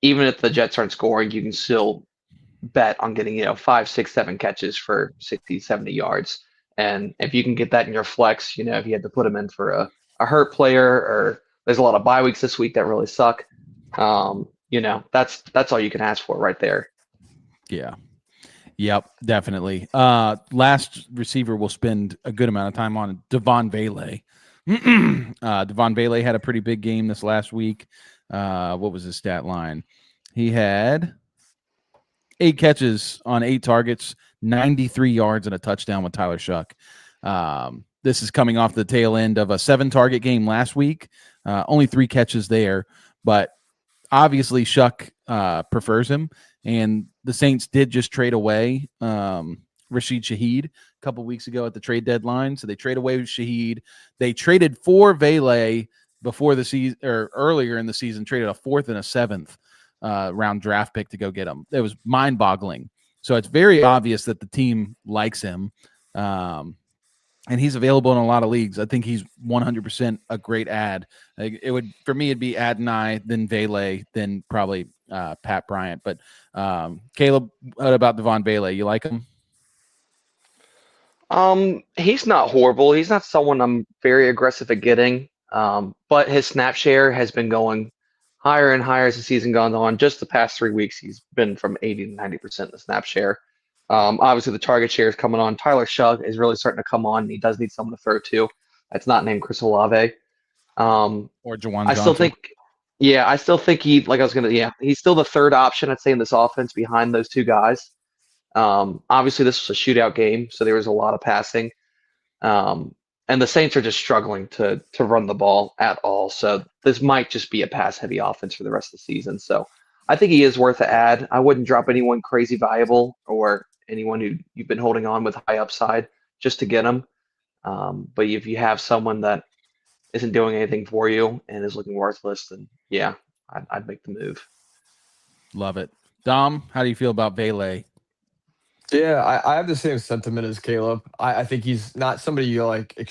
even if the Jets aren't scoring, you can still bet on getting, 5, 6, 7 catches for 60, 70 yards. And if you can get that in your flex, if you had to put him in for a hurt player, or there's a lot of bye weeks this week that really suck, that's all you can ask for right there. Yeah. Yep, definitely. Last receiver we'll spend a good amount of time on, Devon Bailey. Devon Bailey had a pretty big game this last week. What was his stat line? He had 8 catches on 8 targets, 93 yards and a touchdown with Tyler Shuck. This is coming off the tail end of a 7-target game last week. Only 3 catches there, but obviously Shuck prefers him, and the Saints did just trade away Rashid Shaheed a couple weeks ago at the trade deadline. So they trade away Shaheed. They traded for Vele before the season, or earlier in the season, traded a 4th and a 7th round draft pick to go get him. It was mind-boggling. So it's very obvious that the team likes him. And he's available in a lot of leagues. I think he's 100% a great ad. For me, it'd be Adonai, then Vele, then probably Pat Bryant. But Caleb, what about Devon Vele? You like him? He's not horrible. He's not someone I'm very aggressive at getting. But his snap share has been going higher and higher as the season goes on. Just the past 3 weeks, he's been from 80 to 90% in the snap share. Obviously, the target share is coming on. Tyler Shuck is really starting to come on. And he does need someone to throw to. That's not named Chris Olave. Or Jawan Johnson. I still think he's still the third option, I'd say, in this offense behind those 2 guys. Obviously, this was a shootout game, so there was a lot of passing. And the Saints are just struggling to run the ball at all. So this might just be a pass-heavy offense for the rest of the season. So I think he is worth an ad. I wouldn't drop anyone crazy valuable or anyone who you've been holding on with high upside just to get him. But if you have someone that isn't doing anything for you and is looking worthless, then yeah, I'd make the move. Love it. Dom, how do you feel about Vele? Yeah, I have the same sentiment as Caleb. I think he's not somebody you like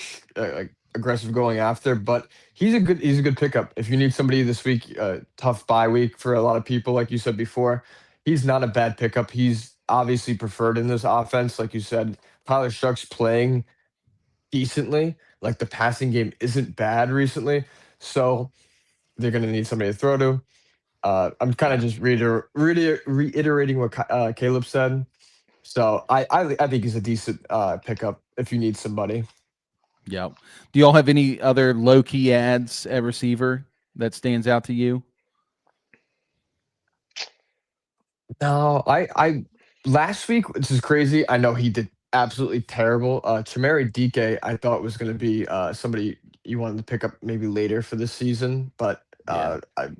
aggressive going after, but he's a good pickup if you need somebody this week. Tough bye week for a lot of people, like you said before. He's not a bad pickup. He's obviously preferred in this offense, like you said. Tyler Shuck's playing decently. Like the passing game isn't bad recently, so they're going to need somebody to throw to. I'm kind of just reiterating what Caleb said. So I think he's a decent pickup if you need somebody. Yep. Do y'all have any other low key ads at receiver that stands out to you? No, I last week, which is crazy. I know he did absolutely terrible. Chamari DK, I thought was going to be somebody you wanted to pick up maybe later for this season, but I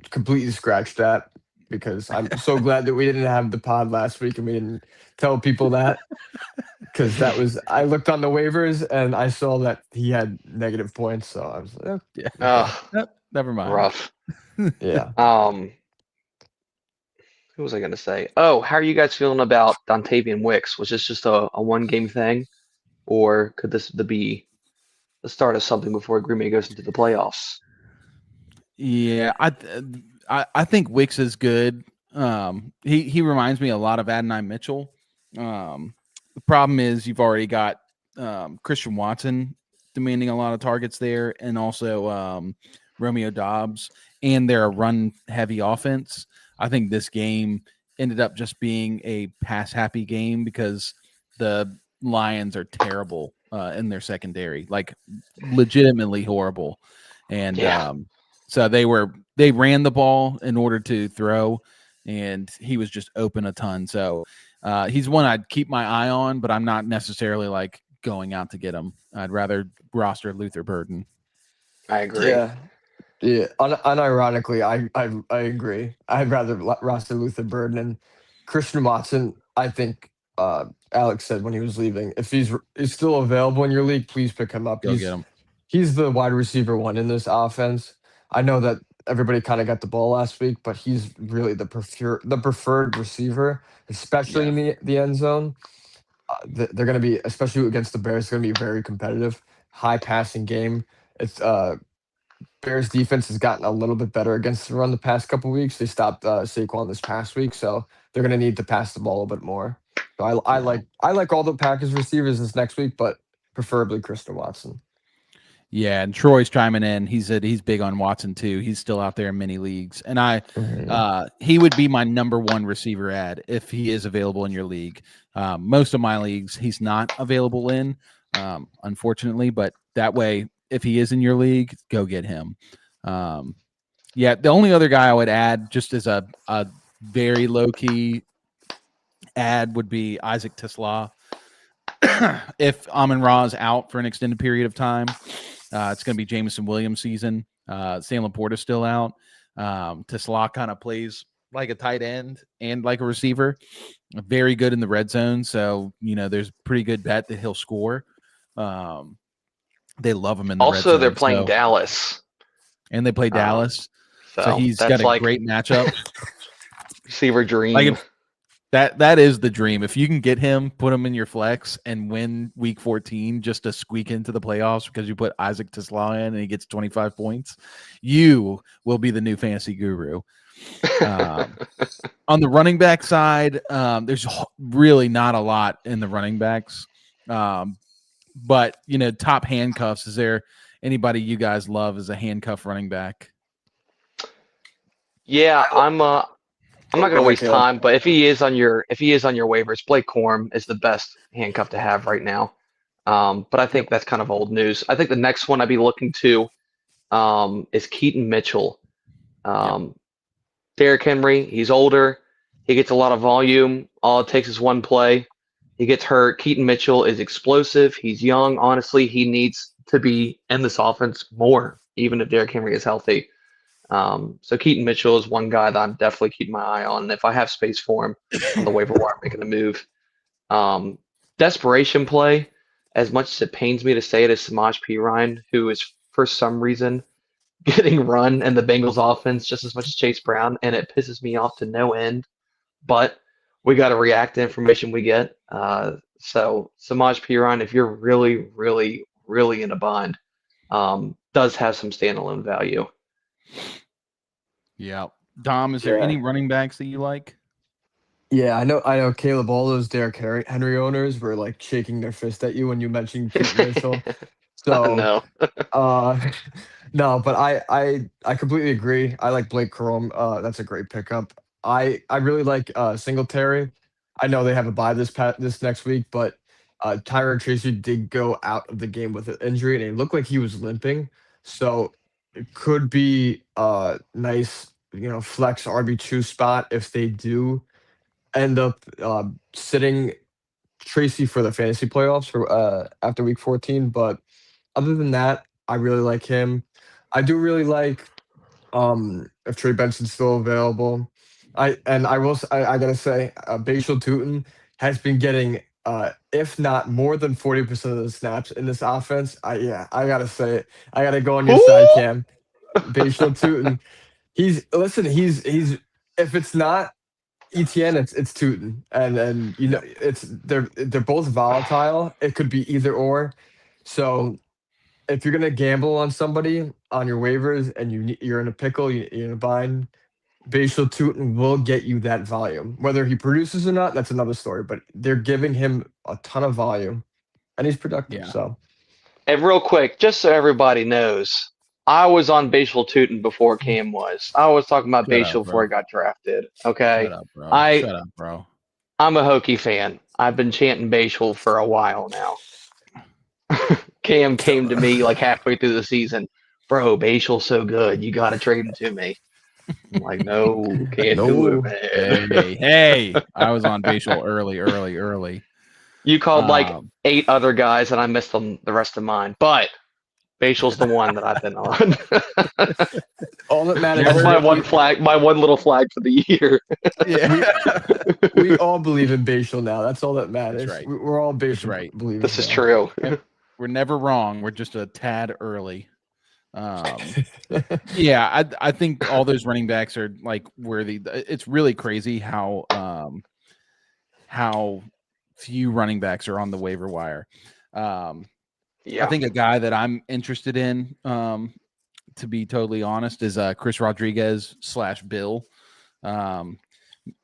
completely scratched that because I'm so glad that we didn't have the pod last week and we didn't tell people that. Because I looked on the waivers and I saw that he had negative points, so I was like, Yeah. Never mind. Rough. yeah. Who was I going to say? Oh, how are you guys feeling about Dontavian Wicks? Was this just a one-game thing, or could this be the start of something before Green Bay goes into the playoffs? Yeah, I think Wicks is good. He reminds me a lot of Adonai Mitchell. The problem is you've already got Christian Watson demanding a lot of targets there, and also Romeo Dobbs, and they're a run-heavy offense. I think this game ended up just being a pass-happy game because the Lions are terrible in their secondary, like legitimately horrible, and so they ran the ball in order to throw, and he was just open a ton. So he's one I'd keep my eye on, but I'm not necessarily like going out to get him. I'd rather roster Luther Burden. I agree. Yeah. Unironically, I agree. I'd rather roster Luther Burden and Christian Watson. I think Alex said when he was leaving, if he's still available in your league, please pick him up. Go get him. He's the wide receiver one in this offense. I know that everybody kind of got the ball last week, but he's really the preferred receiver, especially in the end zone. They're going to be, especially against the Bears, going to be very competitive, high passing game. It's Bears defense has gotten a little bit better against the run the past couple weeks. They stopped Saquon this past week, so they're going to need to pass the ball a bit more. So I like all the Packers receivers this next week, but preferably Christian Watson. Yeah, and Troy's chiming in. He said he's big on Watson too. He's still out there in many leagues, and he would be my number one receiver ad if he is available in your league. Most of my leagues, he's not available in, unfortunately. But that way, if he is in your league, go get him. The only other guy I would add, just as a very low key ad, would be Isaac Tisla. If Amon-Ra is out for an extended period of time. It's going to be Jameson Williams' season. Sam Laporta's still out. Tisla kind of plays like a tight end and like a receiver. Very good in the red zone. So, there's a pretty good bet that he'll score. They love him in the red zone. Also, they're playing Dallas. And they play Dallas. So he's that's got a great matchup. Receiver dream. Like that is the dream. If you can get him, put him in your flex and win week 14 just to squeak into the playoffs because you put Isaac Tisla in and he gets 25 points, you will be the new fantasy guru. On the running back side, there's really not a lot in the running backs. But, top handcuffs, is there anybody you guys love as a handcuff running back? Yeah, I'm not going to waste time, but if he is on your waivers, Blake Corum is the best handcuff to have right now. But I think that's kind of old news. I think the next one I'd be looking to is Keaton Mitchell. Derrick Henry, he's older. He gets a lot of volume. All it takes is one play. He gets hurt. Keaton Mitchell is explosive. He's young. Honestly, he needs to be in this offense more, even if Derrick Henry is healthy. So Keaton Mitchell is one guy that I'm definitely keeping my eye on. And if I have space for him on the waiver wire, I'm making a move. Desperation play, as much as it pains me to say it, is Samaj P. Ryan, who is for some reason getting run in the Bengals offense just as much as Chase Brown, and it pisses me off to no end. But we got to react to information we get. So Samaj Piran, if you're really, really, really in a bind, does have some standalone value. Yeah. Dom, is there any running backs that you like? Yeah, I know. Caleb, all those Derrick Henry owners were like shaking their fist at you when you mentioned Pete Mitchell. So No. no, but I completely agree. I like Blake Corum. That's a great pickup. I really like Singletary. I know they have a bye this next week, but Tyron Tracy did go out of the game with an injury, and it looked like he was limping. So it could be a nice, flex RB2 spot if they do end up sitting Tracy for the fantasy playoffs for after week 14. But other than that, I really like him. I do really like if Trey Benson's still available. I gotta say, Bashal Tutin has been getting if not more than 40% of the snaps in this offense. I gotta say it. I gotta go on your side, Cam. Bashal Tutin. He's if it's not ETN, it's Tootin, and they're both volatile. It could be either or. So if you're gonna gamble on somebody on your waivers and you're in a pickle, you're in a bind, Bashal Tootin will get you that volume. Whether he produces or not, that's another story. But they're giving him a ton of volume, and he's productive. Yeah. So, And real quick, just so everybody knows, I was on Bashal Tutin before Cam was. I was talking about Shut up, Bashal before bro. he got drafted. Okay. Shut up, bro. I Shut up, bro. I'm a Hokie fan. I've been chanting Bashal for a while now. Cam came to me like halfway through the season. Bro, Bashal's so good. You got to trade him to me. I'm like, no, can't do it, man. Hey. I was on Bashal early. You called like Um, 8 other guys, and I missed them the rest of mine. But Bashal's the one that I've been on. all that matters That's is my one little flag for the year. yeah. we all believe in Bashal now. That's all that matters. right. We're all That's Bashal right. believers. This is now. true. We're never wrong. We're just a tad early. Yeah, I think all those running backs are like worthy. It's really crazy how few running backs are on the waiver wire. Yeah. I think a guy that I'm interested in, to be totally honest, is Chris Rodriguez / Bill.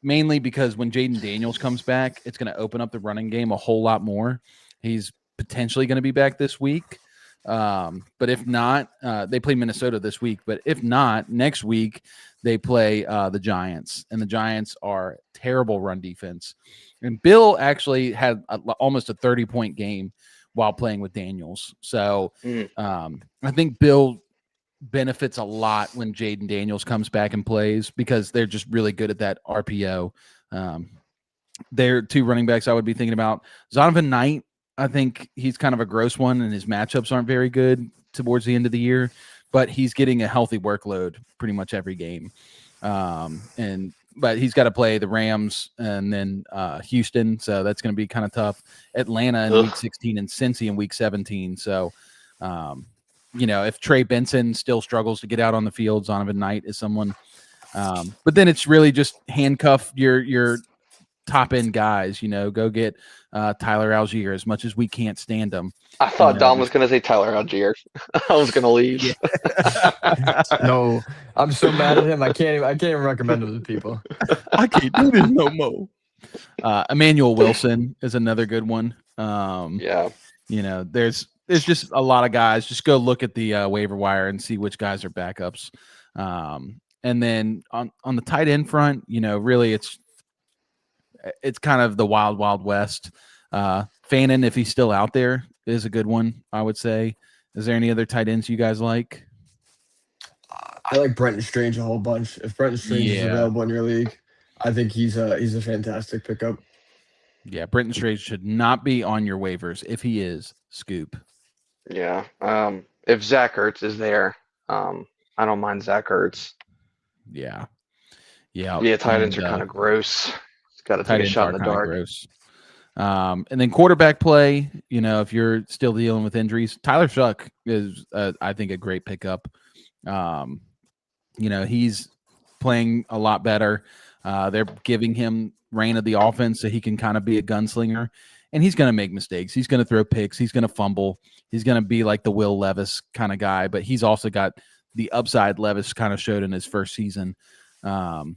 Mainly because when Jaden Daniels comes back, it's going to open up the running game a whole lot more. He's potentially going to be back this week. But if not, they play Minnesota this week. But if not, next week they play the Giants, and the Giants are terrible run defense. And Bill actually had almost a 30-point game while playing with Daniels. So I think Bill benefits a lot when Jaden Daniels comes back and plays because they're just really good at that RPO. They're 2 running backs I would be thinking about. Zonovan Knight, I think he's kind of a gross one, and his matchups aren't very good towards the end of the year, but he's getting a healthy workload pretty much every game. But he's got to play the Rams and then Houston, so that's going to be kind of tough. Atlanta in week 16 and Cincy in week 17. So, if Trey Benson still struggles to get out on the field, Zonovan Knight is someone. But then it's really just handcuff your top end guys. Go get Tyler Algier as much as we can't stand him. I thought Dom was going to say Tyler Algier. I was going to leave. Yeah. No, I'm so mad at him. I can't even recommend him to people. I can't do this no more. Emmanuel Wilson is another good one. Yeah. There's just a lot of guys. Just go look at the waiver wire and see which guys are backups. And then on the tight end front, really it's kind of the wild west. Fannin, if he's still out there, is a good one, I would say. Is there any other tight ends you guys like? I like Brenton Strange a whole bunch. If Brenton Strange is available in your league, I think he's a fantastic pickup. Yeah, Brenton Strange should not be on your waivers. If he is, scoop. Yeah. If Zach Ertz is there, I don't mind Zach Ertz. Yeah. Yeah, tight ends are kind of gross. It's got to take a shot in the dark. Gross. And then quarterback play, if you're still dealing with injuries, Tyler Shuck is, I think, a great pickup. He's playing a lot better. They're giving him reign of the offense so he can kind of be a gunslinger. And he's going to make mistakes. He's going to throw picks. He's going to fumble. He's going to be like the Will Levis kind of guy. But he's also got the upside Levis kind of showed in his first season. And,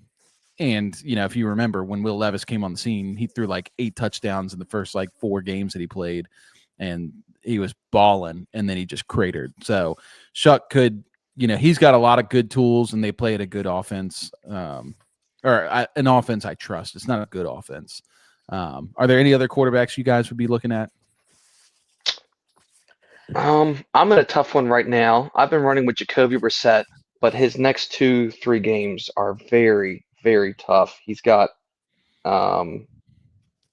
if you remember when Will Levis came on the scene, he threw like 8 touchdowns in the first 4 games that he played. And he was balling. And then he just cratered. So Shuck could, he's got a lot of good tools, and they played a good offense. An offense I trust. It's not a good offense. Are there any other quarterbacks you guys would be looking at? I'm in a tough one right now. I've been running with Jacoby Brissett, but his next 2-3 games are very, very tough. He's got the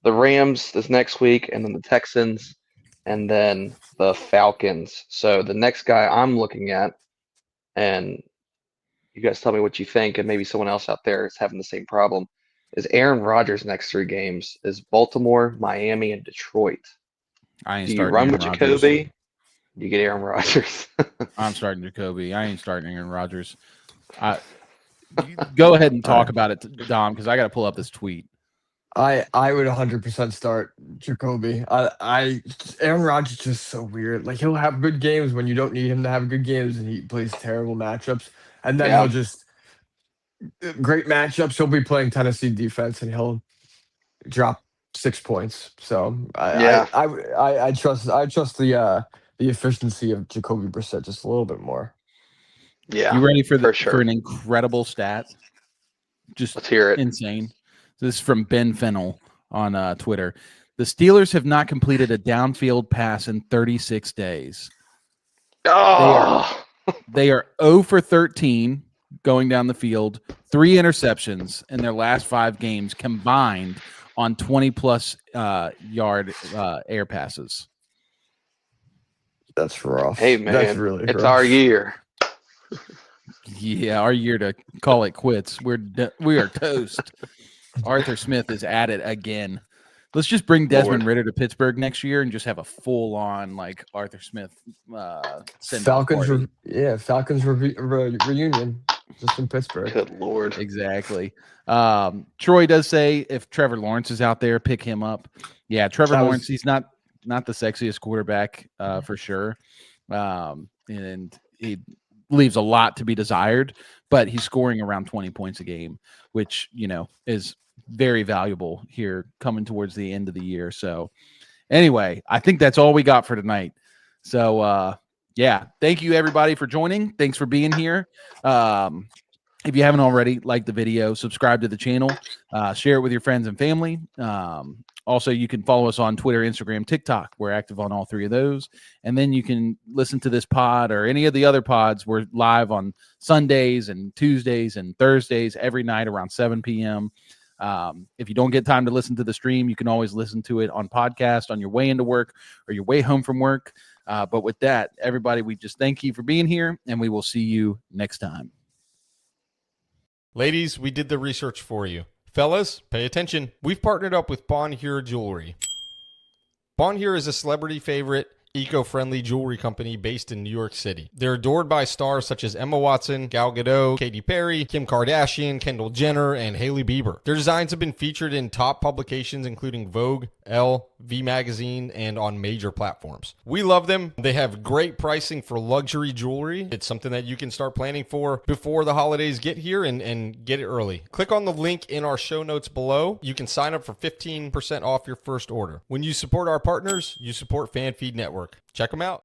Rams this next week, and then the Texans, and then the Falcons. So the next guy I'm looking at, and you guys tell me what you think, and maybe someone else out there is having the same problem, is Aaron Rodgers' next 3 games is Baltimore, Miami, and Detroit. I ain't Do you starting run Aaron with Rodgers. Jacoby? You get Aaron Rodgers. I'm starting Jacoby. I ain't starting Aaron Rodgers. Go ahead and talk about it, Dom, because I got to pull up this tweet. I would 100% start Jacoby. Aaron Rodgers is just so weird. Like, he'll have good games when you don't need him to have good games, and he plays terrible matchups. And then he'll just great matchups. He'll be playing Tennessee defense, and he'll drop 6 points. So I trust the efficiency of Jacoby Brissett just a little bit more. Yeah, you ready for sure. an incredible stat? Just Let's hear it. Insane. This is from Ben Fennell on Twitter. The Steelers have not completed a downfield pass in 36 days. Oh, They are 0 for 13 going down the field, 3 interceptions in their last 5 games combined on 20-plus yard air passes. That's rough. Hey, man, that's really it's rough. our year. Yeah, our year to call it quits. We are toast. Arthur Smith is at it again. Let's just bring Desmond Ridder to Pittsburgh next year and just have a full-on Arthur Smith Falcons reunion just in Pittsburgh. Good Lord. Exactly. Troy does say if Trevor Lawrence is out there, pick him up. Yeah, Trevor Lawrence, he's not the sexiest quarterback for sure. And he leaves a lot to be desired, but he's scoring around 20 points a game, which, is very valuable here coming towards the end of the year. So anyway, I think that's all we got for tonight. So thank you everybody for joining. Thanks for being here. If you haven't already, like the video, subscribe to the channel, share it with your friends and family. Also, you can follow us on Twitter, Instagram, TikTok. We're active on all 3 of those. And then you can listen to this pod or any of the other pods. We're live on Sundays and Tuesdays and Thursdays every night around 7 p.m. If you don't get time to listen to the stream, you can always listen to it on podcast on your way into work or your way home from work. But with that, everybody, we just thank you for being here, and we will see you next time. Ladies, we did the research for you. Fellas, pay attention. We've partnered up with Bonheure Jewelry. Bonheure is a celebrity favorite, eco-friendly jewelry company based in New York City. They're adored by stars such as Emma Watson, Gal Gadot, Katy Perry, Kim Kardashian, Kendall Jenner, and Hailey Bieber. Their designs have been featured in top publications including Vogue, Elle, V Magazine, and on major platforms. We love them. They have great pricing for luxury jewelry. It's something that you can start planning for before the holidays get here and get it early. Click on the link in our show notes below. You can sign up for 15% off your first order. When you support our partners, you support FanFeed Network. Check them out.